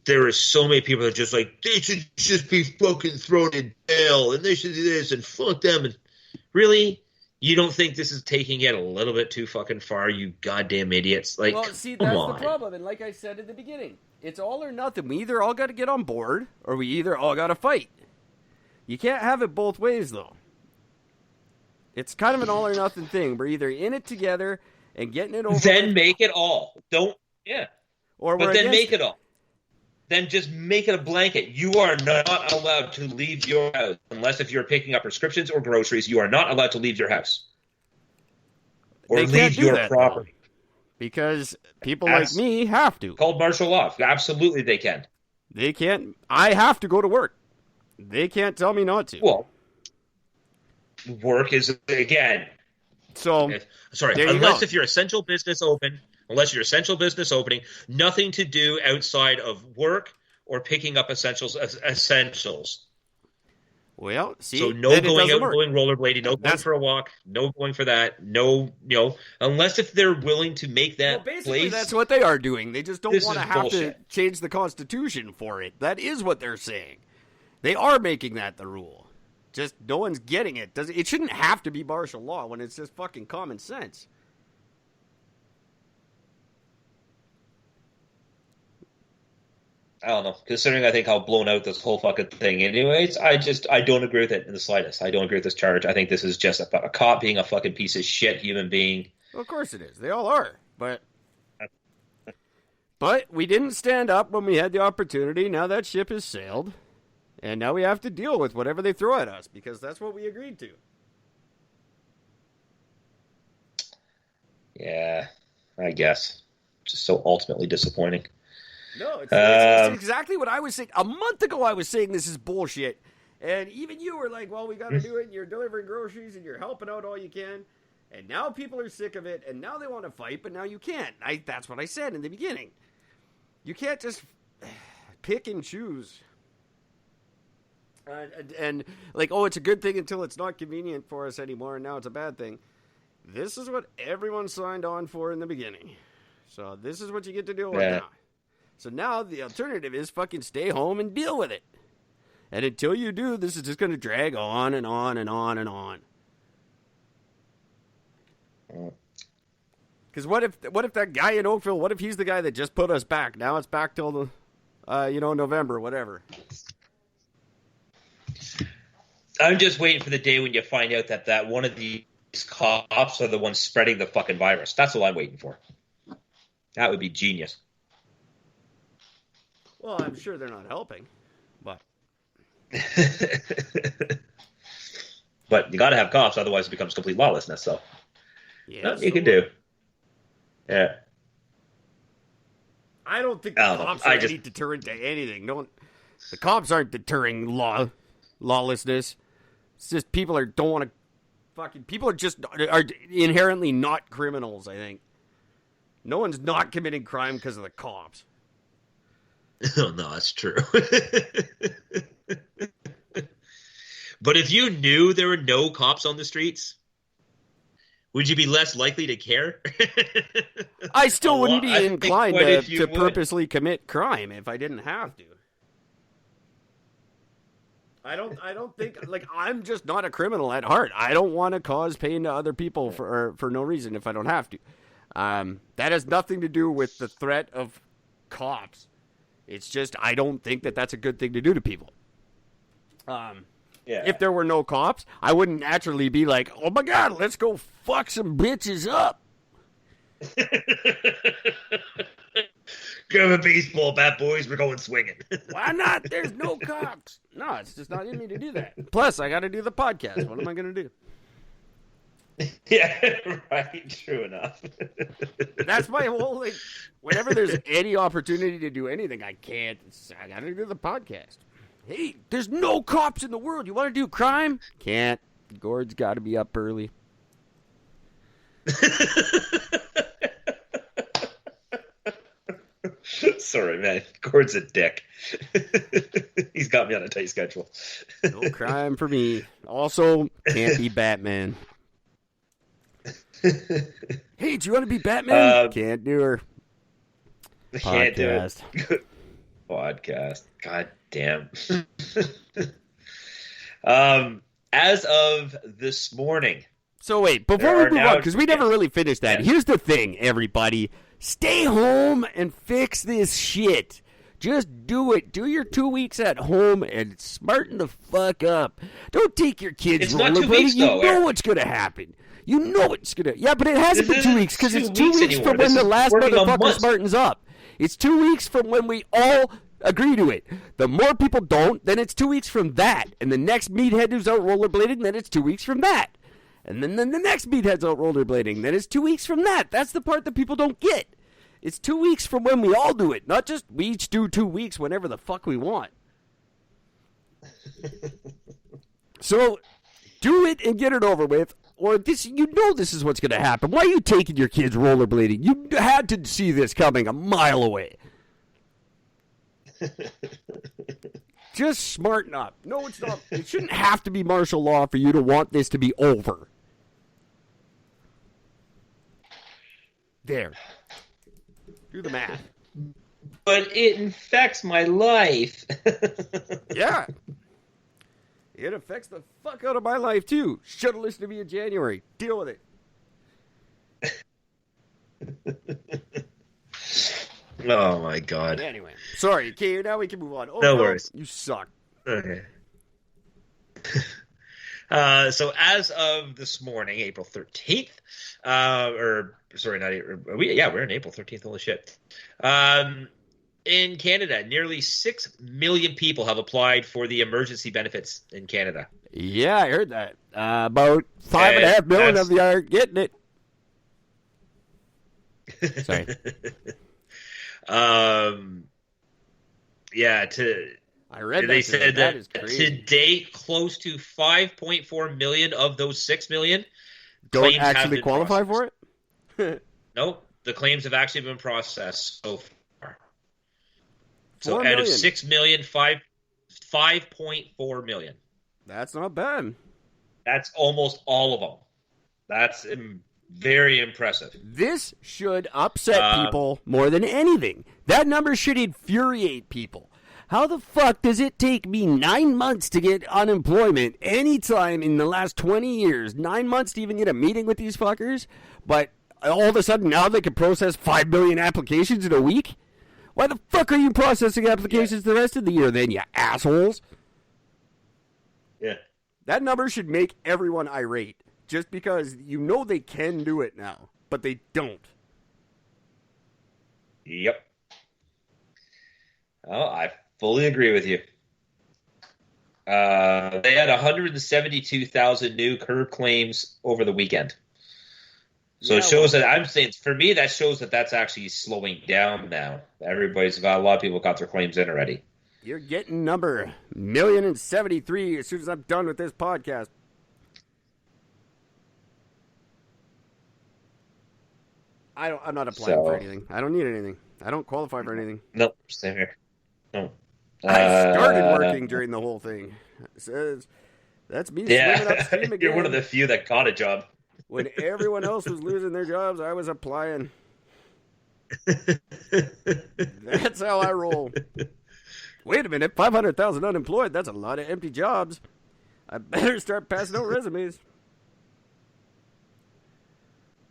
There are so many people that are just like, they should just be fucking thrown in jail and they should do this and fuck them. And really, you don't think this is taking it a little bit too fucking far? You goddamn idiots! Like, well, see, that's the problem. And like I said at the beginning, it's all or nothing. We either all got to get on board, or we either all got to fight. You can't have it both ways, though. It's kind of an all or nothing thing. We're either in it together and getting it over. Then make it all. Don't, yeah. Or but then make it all. then just make it a blanket. You are not allowed to leave your house unless if you're picking up prescriptions or groceries. You are not allowed to leave your house or They can't leave do your that, property. though, because people like me have to. Called martial law. Absolutely, they can. They can't. I have to go to work. They can't tell me not to. Well, work is again. So Unless if you're essential business open. Unless you're essential business opening, nothing to do outside of work or picking up essentials. Well, see, so no going out, going rollerblading, no going for a walk, no going for that, no, unless if they're willing to make that basically place. That's what they are doing. They just don't want to have bullshit. to change the Constitution for it. That is what they're saying. They are making that the rule. Just no one's getting it. It shouldn't have to be martial law when it's just fucking common sense. I don't know. Considering I think how blown out this whole fucking thing anyways, I don't agree with it in the slightest. I don't agree with this charge. I think this is just about a cop being a fucking piece of shit human being. Well, of course it is. They all are. But we didn't stand up when we had the opportunity. Now that ship has sailed. And now we have to deal with whatever they throw at us because that's what we agreed to. Yeah, I guess. Just so ultimately disappointing. No, it's exactly what I was saying. A month ago, I was saying this is bullshit. And even you were like, well, we got to do it. And you're delivering groceries and you're helping out all you can. And now people are sick of it. And now they want to fight, but now you can't. That's what I said in the beginning. You can't just pick and choose. And like, oh, it's a good thing until it's not convenient for us anymore. And now it's a bad thing. This is what everyone signed on for in the beginning. So this is what you get to deal with now. So now the alternative is fucking stay home and deal with it. And until you do, this is just going to drag on and on and on and on. Because what if that guy in Oakville, what if he's the guy that just put us back? Now it's back till the, November, whatever. I'm just waiting for the day when you find out that one of these cops are the ones spreading the fucking virus. That's what I'm waiting for. That would be genius. Well, I'm sure they're not helping, but but you got to have cops, otherwise it becomes complete lawlessness. So nothing you can do. Yeah, I don't think the cops are any deterrent to anything. The cops aren't deterring lawlessness. It's just people are inherently not criminals. I think no one's not committing crime because of the cops. Oh, no, that's true. But if you knew there were no cops on the streets, would you be less likely to care? I still wouldn't be inclined to purposely commit crime if I didn't have to. I don't think, like, I'm just not a criminal at heart. I don't want to cause pain to other people for no reason if I don't have to. That has nothing to do with the threat of cops. It's just I don't think that that's a good thing to do to people. If there were no cops, I wouldn't naturally be like, oh my God, let's go fuck some bitches up. Grab a baseball bat, boys. We're going swinging. Why not? There's no cops. No, it's just not in me to do that. Plus, I got to do the podcast. What am I going to do? Yeah, right. True enough. That's my whole, like, whenever there's any opportunity to do anything, I got to do the podcast. Hey, there's no cops in the world. You want to do crime? Can't. Gord's got to be up early. Sorry, man. Gord's a dick. He's got me on a tight schedule. No crime for me. Also, can't be Batman. Hey, do you want to be Batman? Can't do her. Can't do it. Podcast. God damn. As of this morning. So wait, before we move on, because we never really finished that. Here's the thing, everybody. Stay home and fix this shit. Just do it. Do your 2 weeks at home and smarten the fuck up. Don't take your kids rollerblading. You know what's going to happen. You know it's going to. Yeah, but it hasn't been 2 weeks because it's 2 weeks from when the last motherfucker smartens up. It's 2 weeks from when we all Agree to it. The more people don't, then it's 2 weeks from that. And the next meathead who's out rollerblading, then it's 2 weeks from that. And then the next meathead's out rollerblading, then it's 2 weeks from that. That's the part that people don't get. It's 2 weeks from when we all do it, not just we each do 2 weeks whenever the fuck we want. So, do it and get it over with. Or this, this is what's going to happen. Why are you taking your kids rollerblading? You had to see this coming a mile away. Just smarten up. No, it's not. It shouldn't have to be martial law for you to want this to be over. There. Do the math. But it infects my life. Yeah. It affects the fuck out of my life, too. Should have listened to me in January. Deal with it. Oh, my God. Anyway. Sorry. Okay, now we can move on. Oh, no worries. You suck. Okay. So as of this morning, April 13th, we're in April 13th. Holy shit. In Canada, nearly 6 million people have applied for the emergency benefits in Canada. Yeah, I heard that. About 5.5 million of you are getting it. Sorry. I read that. They said that is crazy. to date, close to 5.4 million of those 6 million don't actually qualify for it? Nope. The claims have actually been processed so far. So 4 out million. of 6 million, 5.4 million. That's not bad. That's almost all of them. That's very impressive. This should upset people more than anything. That number should infuriate people. How the fuck does it take me 9 months to get unemployment anytime in the last 20 years? 9 months to even get a meeting with these fuckers? But all of a sudden now they can process 5 million applications in a week? Why the fuck are you processing applications the rest of the year then, you assholes? Yeah. That number should make everyone irate. Just because they can do it now, but they don't. Yep. Oh, I fully agree with you. They had 172,000 new curb claims over the weekend. So it shows that for me, that shows that that's actually slowing down now. A lot of people got their claims in already. You're getting number 1,073,000 as soon as I'm done with this podcast. I'm not applying for anything. I don't need anything. I don't qualify for anything. Nope, same here. No. I started working during the whole thing. That's me swimming upstream again. You're one of the few that got a job. When everyone else was losing their jobs, I was applying. That's how I roll. Wait a minute, 500,000 unemployed. That's a lot of empty jobs. I better start passing out resumes.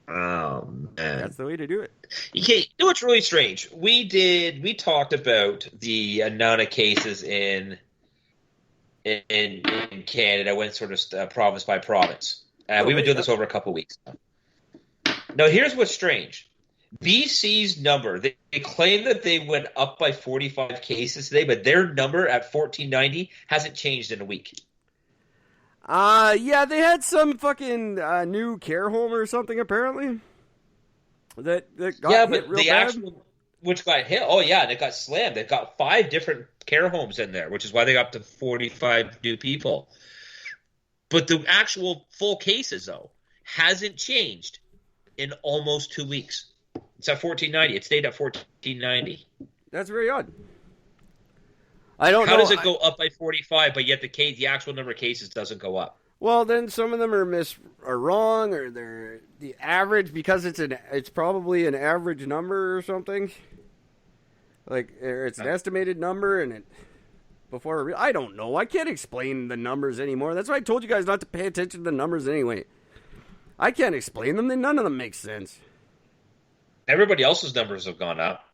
Oh, man. That's the way to do it. You know what's really strange? We talked about the amount of cases in Canada, went sort of province by province. We've been doing this over a couple of weeks. Now, here's what's strange. BC's number, they claim that they went up by 45 cases today, but their number at 1,490 hasn't changed in a week. Yeah, they had some fucking new care home or something, apparently. That got hit real bad. Which got hit? Oh, yeah, they got slammed. They've got 5 different care homes in there, which is why they got up to 45 new people. But the actual full cases, though, hasn't changed in almost 2 weeks. It's at 1,490. It stayed at 1,490. That's very odd. I don't know. How does it go up by 45, but yet the actual number of cases doesn't go up? Well, then some of them are wrong, or they're the average because it's probably an average number or something. Like it's an estimated number, and I don't know. I can't explain the numbers anymore. That's why I told you guys not to pay attention to the numbers anyway. I can't explain them. None of them make sense. Everybody else's numbers have gone up.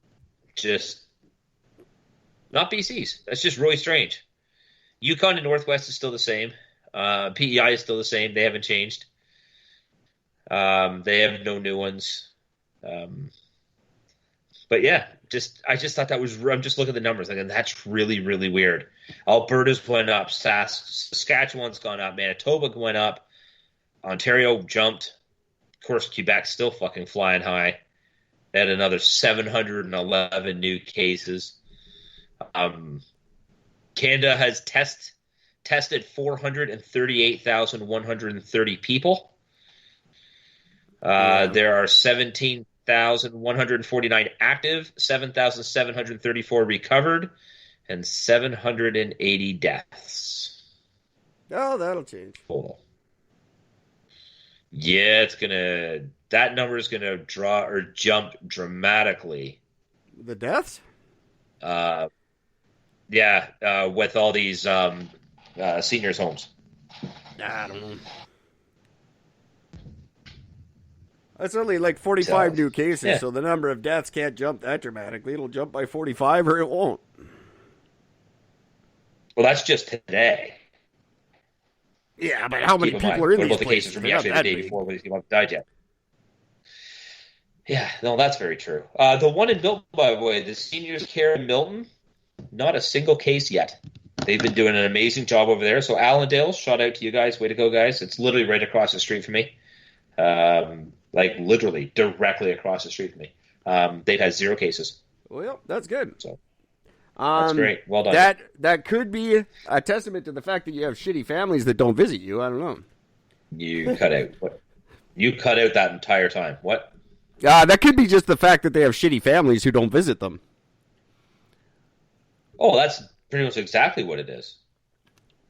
Just not BC's. That's just really strange. Yukon and Northwest is still the same. PEI is still the same. They haven't changed. They have no new ones. But yeah, I just thought that was. I'm just looking at the numbers, and that's really, really weird. Alberta's went up, Saskatchewan's gone up, Manitoba went up, Ontario jumped. Of course, Quebec's still fucking flying high. They had another 711 new cases. Canada has tested 438,130 people. There are 17,149 active, 7,734 recovered, and 780 deaths. Oh, that'll change. Total. Yeah, that number is gonna jump dramatically. The deaths? With all these seniors' homes. I don't know. That's only like 45 new cases, so the number of deaths can't jump that dramatically. It'll jump by 45 or it won't. Well, that's just today. Yeah, but how many people are in these places? What about the cases from yesterday, the day before, when these people haven't died yet? Yeah, no, that's very true. The one in Milton, by the way, the seniors care in Milton, not a single case yet. They've been doing an amazing job over there. So Allendale, shout out to you guys. Way to go, guys. It's literally right across the street from me. Like literally directly across the street from me. They've had 0 cases. Well, that's good. So that's great. Well done. That could be a testament to the fact that you have shitty families that don't visit you. I don't know. You cut out. What? You cut out that entire time. What? That could be just the fact that they have shitty families who don't visit them. Oh, that's pretty much exactly what it is.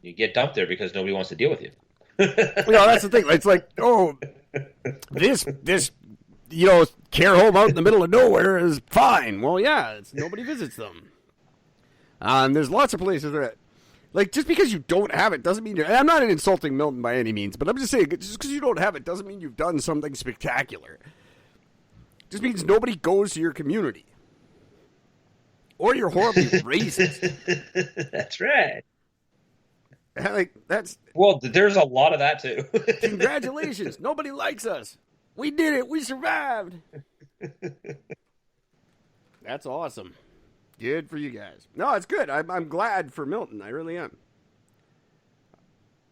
You get dumped there because nobody wants to deal with you. That's the thing. It's like, this care home out in the middle of nowhere is fine. Well, yeah, nobody visits them. There's lots of places that, like, just because you don't have it doesn't mean I'm not insulting Milton by any means, but I'm just saying, just because you don't have it doesn't mean you've done something spectacular. It just means nobody goes to your community. Or you're horribly racist. That's right. Well, there's a lot of that too. Congratulations. Nobody likes us. We did it. We survived. That's awesome. Good for you guys. No, it's good. I'm glad for Milton. I really am.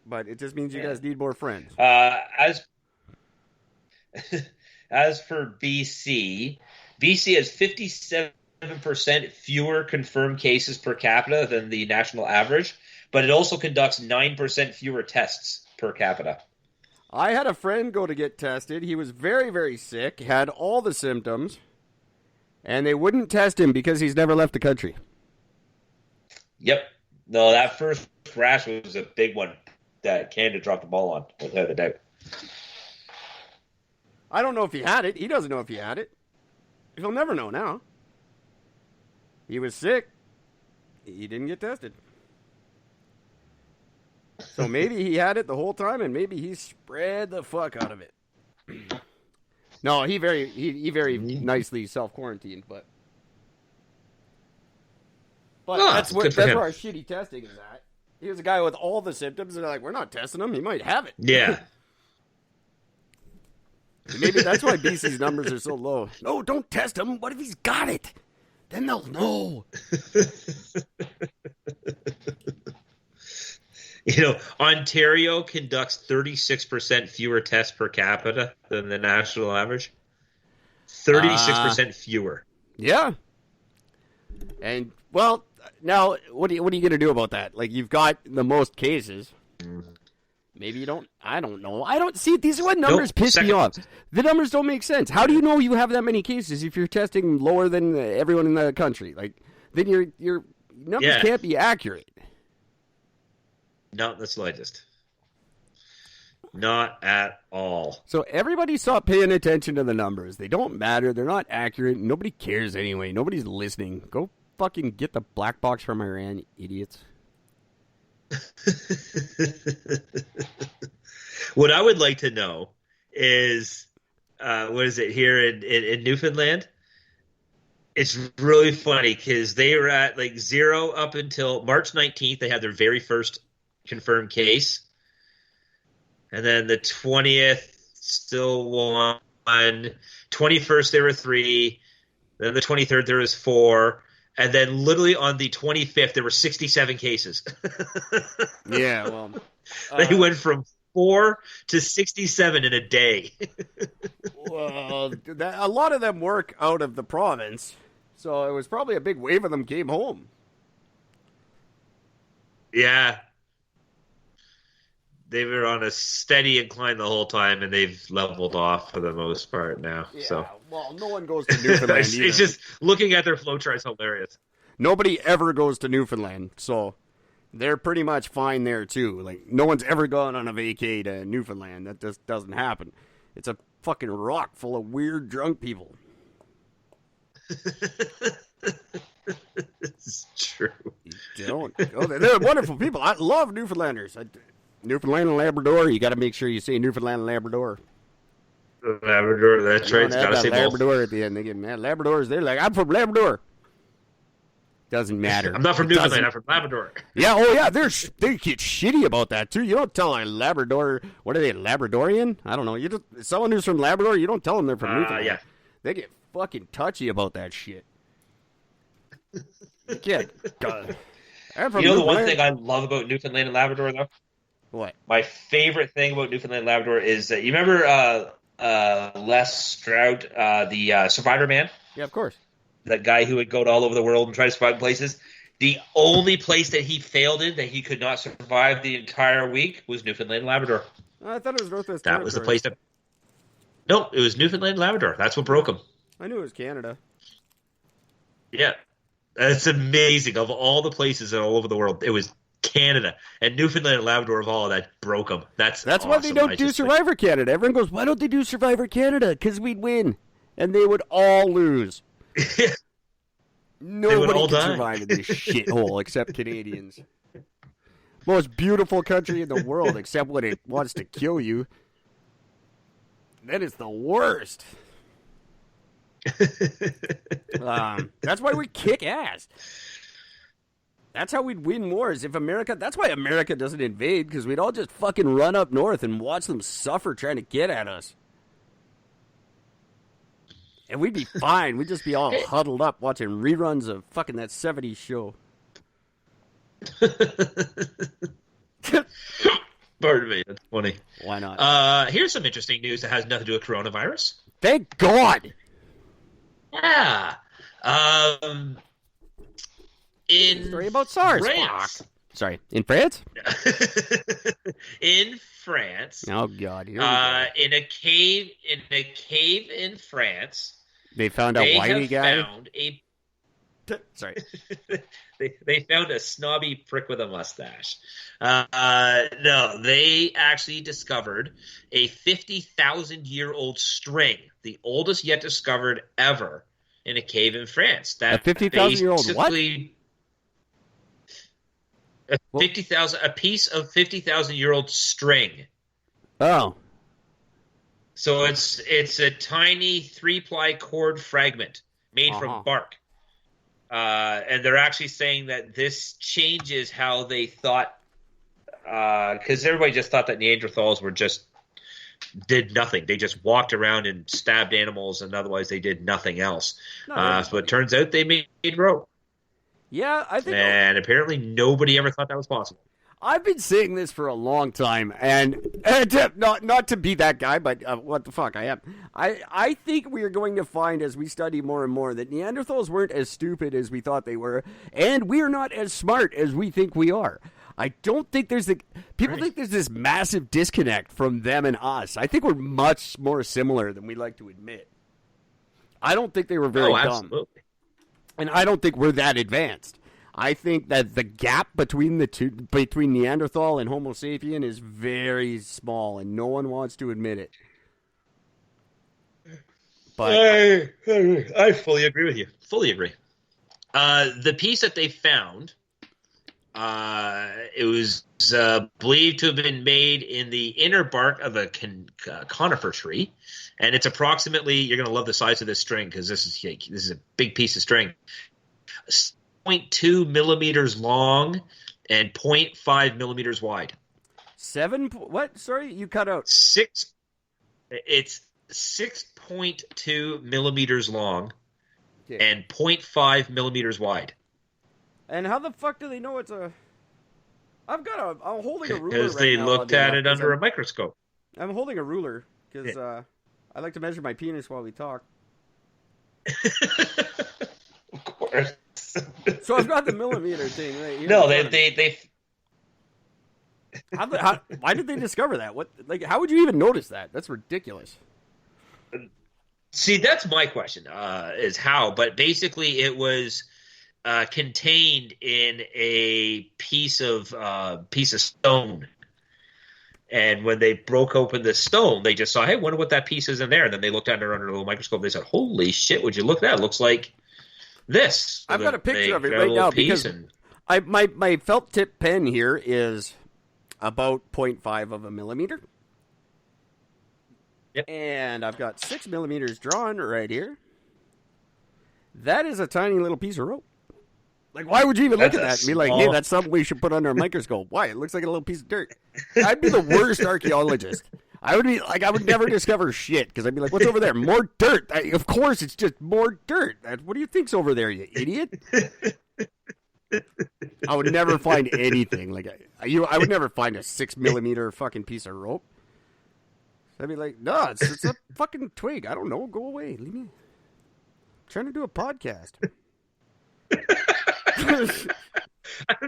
But it just means you guys need more friends. As for BC has 57% fewer confirmed cases per capita than the national average, but it also conducts 9% fewer tests per capita. I had a friend go to get tested. He was very, very sick, had all the symptoms, and they wouldn't test him because he's never left the country. Yep. No, that first rash was a big one that Canada dropped the ball on, without a doubt. I don't know if he had it. He doesn't know if he had it. He'll never know now. He was sick. He didn't get tested. So maybe he had it the whole time, and maybe he spread the fuck out of it. No, he very nicely self-quarantined, but that's where our shitty testing is at. He was a guy with all the symptoms, and they're like, we're not testing him. He might have it. Yeah. Maybe that's why BC's numbers are so low. No, don't test him. What if he's got it? Then they'll know. Ontario conducts 36% fewer tests per capita than the national average. 36% fewer. Yeah. And, well, now, what are you going to do about that? Like, you've got the most cases. Maybe you don't. I don't know. I don't see it. These are what numbers piss me off. The numbers don't make sense. How do you know you have that many cases if you're testing lower than everyone in the country? Like, then your numbers can't be accurate. Not in the slightest. Not at all. So everybody stop paying attention to the numbers. They don't matter. They're not accurate. Nobody cares anyway. Nobody's listening. Go fucking get the black box from Iran, idiots. What I would like to know is, what is it here in Newfoundland? It's really funny because they were at like 0 up until March 19th. They had their very first confirmed case. And then the 20th, still 1. 21st, there were 3. Then the 23rd, there was 4. And then literally on the 25th, there were 67 cases. Yeah, well. They went from 4 to 67 in a day. Well, a lot of them work out of the province, so it was probably a big wave of them came home. Yeah. They were on a steady incline the whole time, and they've leveled off for the most part now. Yeah, So well, no one goes to Newfoundland either. it's just looking at their flowcharts hilarious. Nobody ever goes to Newfoundland, so they're pretty much fine there too. Like, no one's ever gone on a vacay to Newfoundland. That just doesn't happen. It's a fucking rock full of weird drunk people. It's true. You don't. Oh, they're wonderful people. I love Newfoundlanders. Newfoundland and Labrador. You got to make sure you say Newfoundland and Labrador. Labrador, that's right. It's got to say both. Labrador at the end. They get mad. Labradors. They're like, I'm from Labrador. Doesn't matter. I'm not from Newfoundland. I'm from Labrador. Yeah. Oh yeah. They get shitty about that too. You don't tell a Labrador. What are they? Labradorian? I don't know. You just someone who's from Labrador. You don't tell them they're from Newfoundland. Yeah. They get fucking touchy about that shit. You can't. I'm from You know the one Newfoundland. thing I love about Newfoundland and Labrador, though? What? My favorite thing about Newfoundland and Labrador is that you remember Les Stroud, the Survivor Man? Yeah, of course. That guy who would go to all over the world and try to survive places. The only place that he failed in, that he could not survive the entire week, was Newfoundland and Labrador. I thought it was Northwest That was the Territories. place that... No, it was Newfoundland and Labrador. That's what broke him. I knew it was Canada. Yeah. That's amazing. Of all the places all over the world, it was Canada. And Newfoundland and Labrador of all that broke them. That's Why they awesome. don't I do just think- Survivor Canada. Everyone goes, why don't they do Survivor Canada? Because we'd win. And they would all lose. Nobody all can die. survive in this shithole except Canadians. Most beautiful country in the world, except when it wants to kill you. That is the worst. That's why we kick ass. That's how we'd win wars. If America, that's why America doesn't invade, because we'd all just fucking run up north and watch them suffer trying to get at us. And we'd be fine. We'd just be all huddled up watching reruns of fucking that 70s show. Pardon me. That's funny. Why not? Here's some interesting news that has nothing to do with coronavirus. Thank God. Yeah. Story about SARS. France. Fuck. Sorry. In France? In France. Oh God. Here we go. In a cave in France. They found a They whitey have guy. found a Sorry. they found a snobby prick with a mustache. No, they actually discovered a 50,000-year-old string, the oldest yet discovered ever, in a cave in France. That A 50,000-year-old what? basically- a piece of 50,000-year-old string. Oh. So it's a tiny 3-ply cord fragment made from bark. And they're actually saying that this changes how they thought, because everybody just thought that Neanderthals did nothing. They just walked around and stabbed animals, and otherwise they did nothing else. So it turns out they made rope. Yeah, I think. And apparently nobody ever thought that was possible. I've been saying this for a long time, and not to be that guy, but what the fuck, I am. I think we are going to find, as we study more and more, that Neanderthals weren't as stupid as we thought they were, and we're not as smart as we think we are. I don't think people think there's this massive disconnect from them and us. I think we're much more similar than we like to admit. I don't think they were very dumb. Absolutely. And I don't think we're that advanced. I think that the gap between between Neanderthal and Homo sapien is very small, and no one wants to admit it. But I fully agree with you. Fully agree. The piece that they found, it was believed to have been made in the inner bark of a conifer tree, and it's approximately, you're going to love the size of this string because this is a big piece of string. 0.2 millimeters long and 0.5 millimeters wide. what? Sorry, you cut out. It's 6.2 millimeters long and 0.5 millimeters wide. And how the fuck do they know it's a... I'm holding a ruler Because right they now, looked at it under a microscope. I'm holding a ruler because I like to measure my penis while we talk. Of course. So I've got the millimeter thing right here. No, they why did they discover that? What? Like, how would you even notice that? That's ridiculous. see. That's my question. Is how? But basically, it was contained in a piece of stone. And when they broke open the stone, they just saw, hey, wonder what that piece is in there. And then they looked at it under a little microscope. They said, holy shit, would you look at that? It looks like this. I've got a picture of it got a right now piece because my felt tip pen here is about 0.5 of a millimeter. Yep. And I've got 6 millimeters drawn right here. That is a tiny little piece of rope. Like, why would you even look at that and be like, hey, that's something we should put under a microscope? Why? It looks like a little piece of dirt. I'd be the worst archaeologist. I would be like, I would never discover shit because I'd be like, what's over there? More dirt. Of course, it's just more dirt. What do you think's over there, you idiot? I would never find anything. Like, I would never find a 6 millimeter fucking piece of rope. I'd be like, no, it's a fucking twig. I don't know. Go away. Leave me. I'm trying to do a podcast.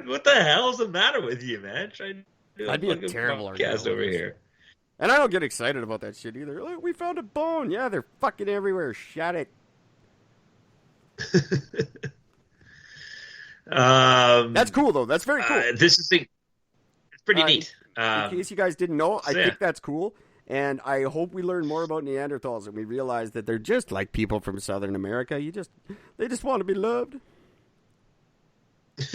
What the hell's the matter with you, man? Trying to do I'd be a terrible podcast over here. And I don't get excited about that shit either. Look, we found a bone. Yeah, they're fucking everywhere. Shut it. That's cool, though. That's very cool. It's pretty neat. In case you guys didn't know, I think that's cool. And I hope we learn more about Neanderthals and we realize that they're just like people from Southern America. They just want to be loved. Do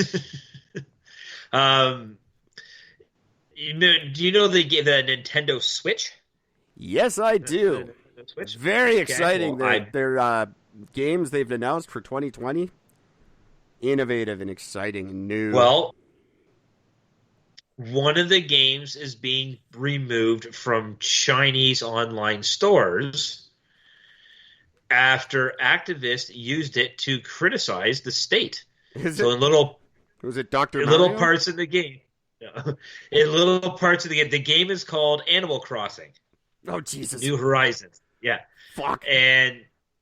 you know the Nintendo Switch? Yes, I do. The Switch? Very exciting. Cool. Their games they've announced for 2020. Innovative and exciting and new. Well, one of the games is being removed from Chinese online stores after activists used it to criticize the state. Was it Dr. In Mario? little parts of the game. No. In little parts of the game is called Animal Crossing. Oh, Jesus. New Horizons. Yeah. Fuck. And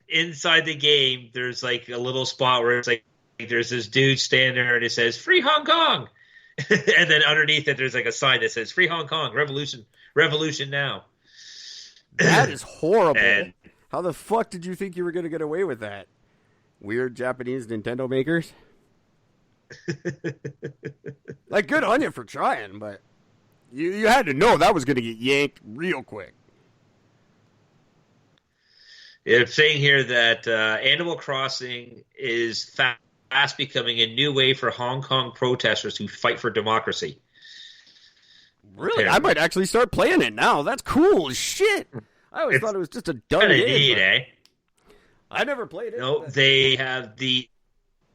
inside the game, there's like a little spot where it's like there's this dude standing there and it says, Free Hong Kong! And then underneath it, there's like a sign that says, Free Hong Kong, revolution now. That is horrible. And, how the fuck did you think you were going to get away with that? Weird Japanese Nintendo makers? Like, good on you for trying, but you had to know that was going to get yanked real quick. It's saying here that Animal Crossing is fast becoming a new way for Hong Kong protesters who fight for democracy. Really? I might actually start playing it now. That's cool as shit. I always thought it was just a dumb game. Neat, eh? I never played it. No, they have the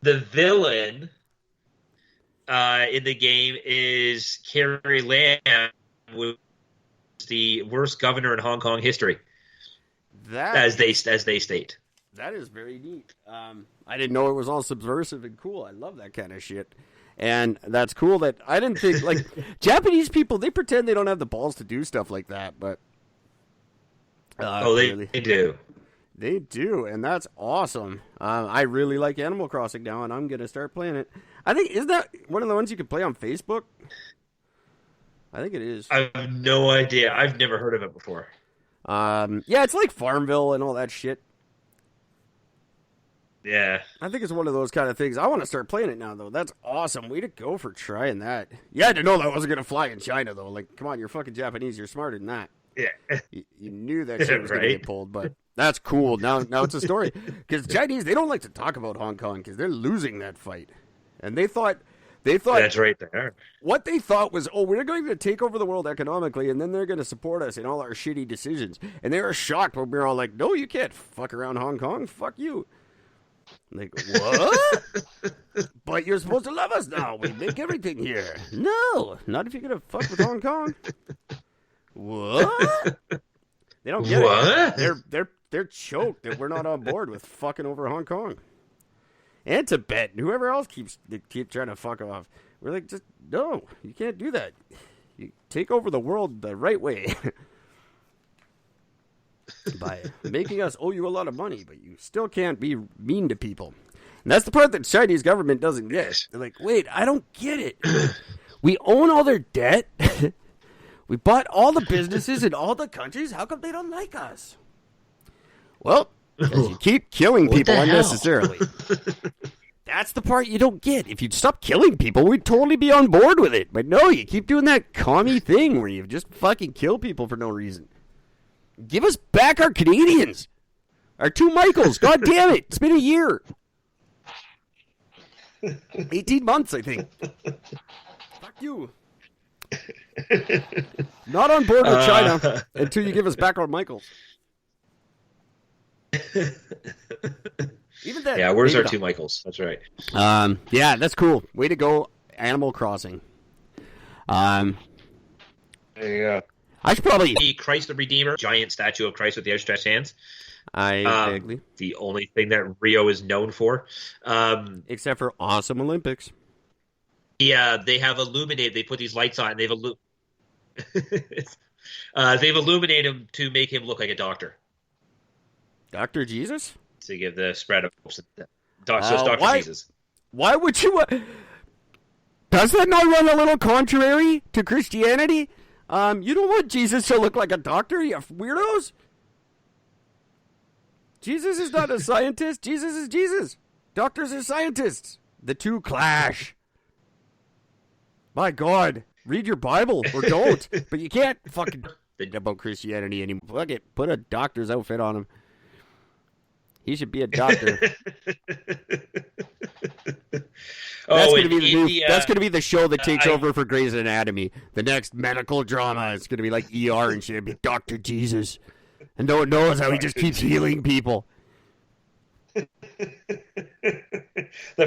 villain in the game is Carrie Lam, who is the worst governor in Hong Kong history. As they state. That is very neat. I didn't know it was all subversive and cool. I love that kind of shit. And that's cool that I didn't think, like, Japanese people, they pretend they don't have the balls to do stuff like that, but... they do. They do, and that's awesome. I really like Animal Crossing now, and I'm going to start playing it. I think, isn't that one of the ones you can play on Facebook? I think it is. I have no idea. I've never heard of it before. Yeah, it's like Farmville and all that shit. Yeah. I think it's one of those kind of things. I want to start playing it now, though. That's awesome. Way to go for trying that. You had to know that wasn't going to fly in China, though. Like, come on, you're fucking Japanese. You're smarter than that. Yeah. You knew that shit was going to get pulled, but that's cool. Now it's a story. Because Chinese, they don't like to talk about Hong Kong because they're losing that fight. And they thought that's right there. What they thought was, we're going to take over the world economically, and then they're going to support us in all our shitty decisions. And they were shocked when we were all like, no, you can't fuck around Hong Kong. Fuck you. Like, what? But you're supposed to love us now. We make everything here. No, not if you're going to fuck with Hong Kong. What? They don't get it. They're choked that we're not on board with fucking over Hong Kong. and Tibet and whoever else keep trying to fuck off. We're like, just no, you can't do that. You take over the world the right way by making us owe you a lot of money, but you still can't be mean to people. And that's the part that the Chinese government doesn't get. They're like, wait, I don't get it. We own all their debt. We bought all the businesses in all the countries. How come they don't like us? Well, because you keep killing people unnecessarily. That's the part you don't get. If you'd stop killing people, we'd totally be on board with it. But no, you keep doing that commie thing where you just fucking kill people for no reason. Give us back our Canadians. Our 2 Michaels. God damn it. It's been a year. 18 months, I think. Fuck you. Not on board with China until you give us back our Michaels. Even that. Yeah, where's our 2 Michaels? That's right. Yeah, that's cool. Way to go, Animal Crossing. There you go. I should probably the Christ the Redeemer, giant statue of Christ with the outstretched hands. Vaguely. The only thing that Rio is known for. Except for awesome Olympics. Yeah, they have illuminated. They put these lights on, and they've illuminated him to make him look like a doctor. Dr. Jesus? To give the spread of so it's Dr. Jesus. Why would you... does that not run a little contrary to Christianity? You don't want Jesus to look like a doctor, you weirdos? Jesus is not a scientist. Jesus is Jesus. Doctors are scientists. The two clash. My God. Read your Bible or don't. But you can't fucking about Christianity anymore. Fuck it. Put a doctor's outfit on him. He should be a doctor. That's going to be the show that takes over for Grey's Anatomy. The next medical drama. It's going to be like ER and shit. It'll be Dr. Jesus. And no one knows how he just keeps healing people. The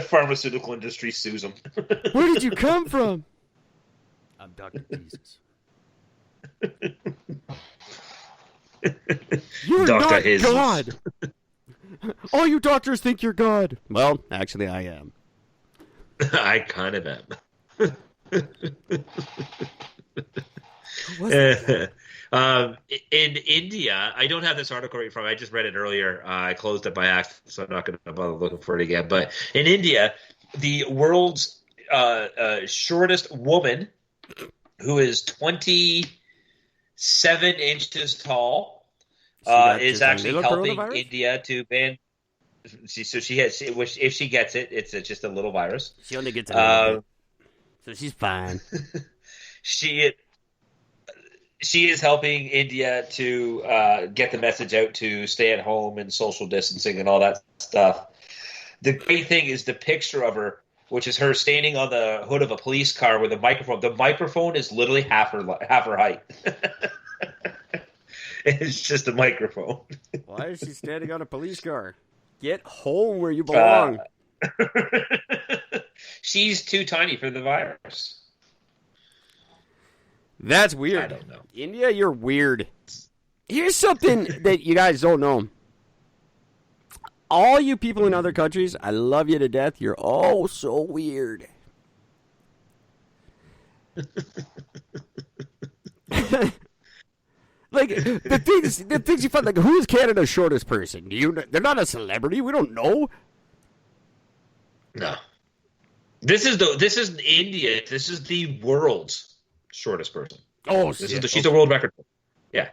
pharmaceutical industry sues him. Where did you come from? I'm Dr. Jesus. You're Dr. not Jesus. God. All you doctors think you're God. Well, actually, I am. I kind of am. In India, I don't have this article right from. I just read it earlier. I closed it by accident, so I'm not going to bother looking for it again. But in India, the world's shortest woman, who is 27 inches tall, is actually helping India to ban. So she has. If she gets it, it's just a little virus. She only gets a little bit, so she's fine. She is helping India to get the message out to stay at home and social distancing and all that stuff. The great thing is the picture of her, which is her standing on the hood of a police car with a microphone. The microphone is literally half her height. It's just a microphone. Why is she standing on a police car? Get home where you belong. She's too tiny for the virus. That's weird. I don't know. India, you're weird. Here's something that you guys don't know. All you people in other countries, I love you to death. You're all so weird. Like the things you find, like who is Canada's shortest person? They're not a celebrity. We don't know. No. This is India. This is the world's shortest person. Oh, she's a world record. Yeah.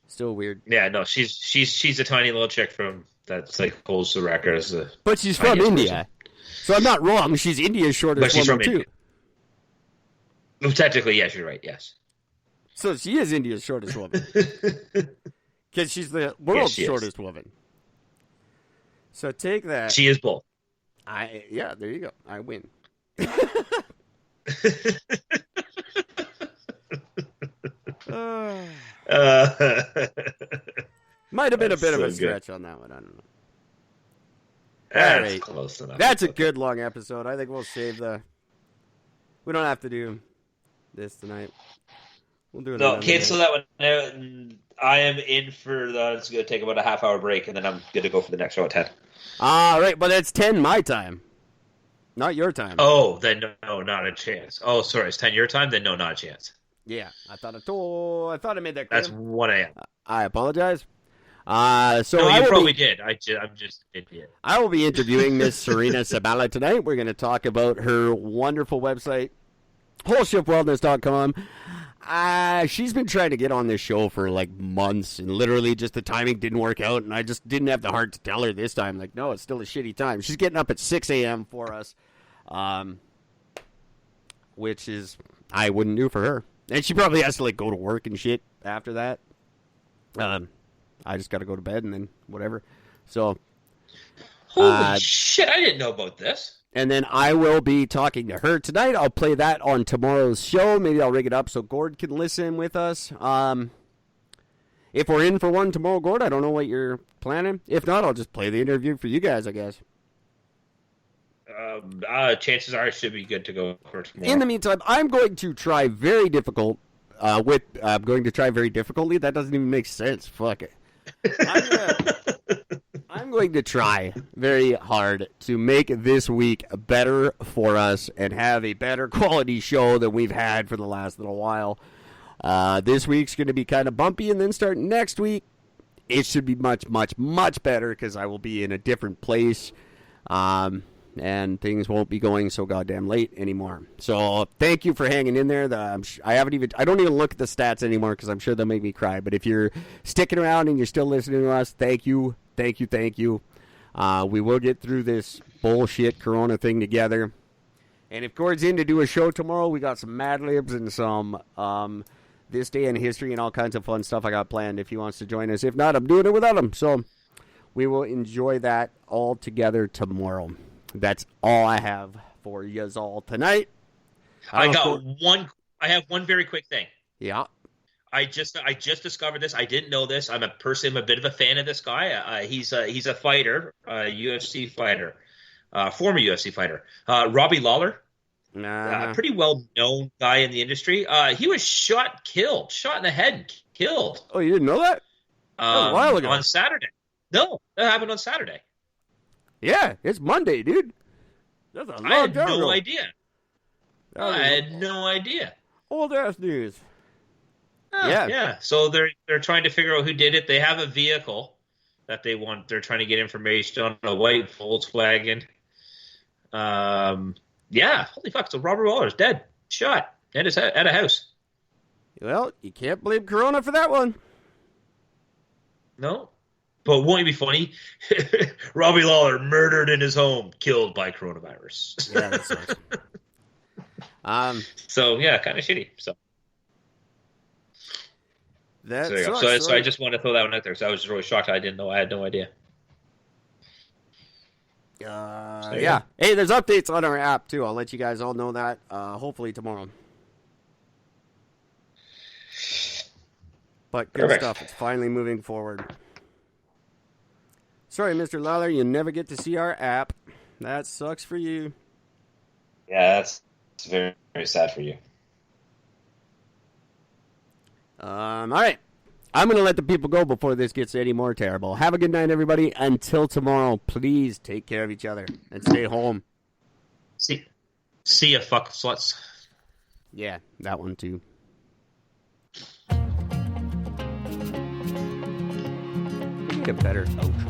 Still weird. Yeah, no, she's a tiny little chick from that's like holds the record as a. But she's from India, so I'm not wrong. She's India's shortest woman too. Well, technically, yes, you're right. Yes. So she is India's shortest woman because she's the world's shortest woman. So take that. She is both. Yeah, there you go. I win. Might have been a bit of a stretch on that one. I don't know. That's close enough. That's a good long episode. I think we'll save we don't have to do this tonight. We'll do it. No, cancel that one out. And I am in for the. It's going to take about a half-hour break, and then I'm good to go for the next show at 10. All right, but it's 10 my time, not your time. Oh, then no, not a chance. Oh, sorry, it's 10 your time. Then no, not a chance. Yeah, I thought I made that clear. That's 1 a.m. I apologize. So No, I you will probably be, did. I'm just an idiot. I will be interviewing Miss Serena Sabala tonight. We're going to talk about her wonderful website, wholeshiftwellness.com. She's been trying to get on this show for like months, and literally just the timing didn't work out, and I just didn't have the heart to tell her this time. Like, no, it's still a shitty time. She's getting up at 6 a.m. for us, which is I wouldn't do for her. And she probably has to like go to work and shit after that. I just got to go to bed and then whatever. So, Holy shit! I didn't know about this. and then I will be talking to her tonight. I'll play that on tomorrow's show. Maybe I'll rig it up so Gord can listen with us. If we're in for one tomorrow, Gord, I don't know what you're planning. If not, I'll just play the interview for you guys, I guess. Chances are I should be good to go for tomorrow. In the meantime, I'm going to try very difficult. I'm going to try very difficultly. That doesn't even make sense. Fuck it. I'm going to try very hard to make this week better for us and have a better quality show than we've had for the last little while. This week's going to be kind of bumpy, and then starting next week, it should be much, much, much better because I will be in a different place. And things won't be going so goddamn late anymore. So thank you for hanging in there. I don't even look at the stats anymore because I'm sure they'll make me cry. But if you're sticking around and you're still listening to us, thank you. We will get through this bullshit Corona thing together. And if Gord's in to do a show tomorrow, we got some Mad Libs and some This Day in History and all kinds of fun stuff I got planned if he wants to join us. If not, I'm doing it without him. So we will enjoy that all together tomorrow. That's all I have for yous all tonight. I have one very quick thing. Yeah. I just discovered this. I didn't know this. I'm a bit of a fan of this guy. He's a fighter, UFC fighter, former UFC fighter. Robbie Lawler, a pretty well known guy in the industry. He was shot in the head, and killed. Oh, you didn't know that? A while ago. On Saturday. No, that happened on Saturday. Yeah, it's Monday, dude. That's a long time ago. I had no idea. Old ass news. Yeah. So they're trying to figure out who did it. They have a vehicle that they want. They're trying to get information on a white Volkswagen. Holy fuck! So Robert Waller's dead, shot at a house. Well, you can't blame Corona for that one. No. But won't it be funny? Robbie Lawler murdered in his home, killed by coronavirus. Yeah, that sucks. So yeah, kind of shitty. So that sucks. So I just want to throw that one out there. So I was really shocked. I didn't know. I had no idea. Yeah. Hey, there's updates on our app too. I'll let you guys all know that. Hopefully tomorrow. But good stuff. It's finally moving forward. Sorry, Mr. Lawler, you never get to see our app. That sucks for you. Yeah, that's very, very sad for you. All right. I'm going to let the people go before this gets any more terrible. Have a good night, everybody. Until tomorrow, please take care of each other and stay home. See ya, fuck sluts. Yeah, that one too. Need a better outro.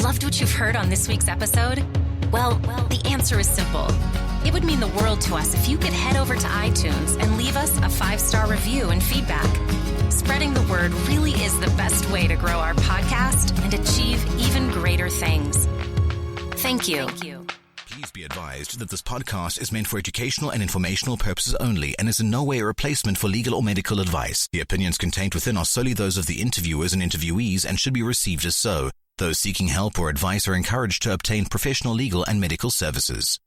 Loved what you've heard on this week's episode? Well, the answer is simple. It would mean the world to us if you could head over to iTunes and leave us a 5-star review and feedback. Spreading the word really is the best way to grow our podcast and achieve even greater things. Thank you. Please be advised that this podcast is meant for educational and informational purposes only and is in no way a replacement for legal or medical advice. The opinions contained within are solely those of the interviewers and interviewees and should be received as so. Those seeking help or advice are encouraged to obtain professional legal and medical services.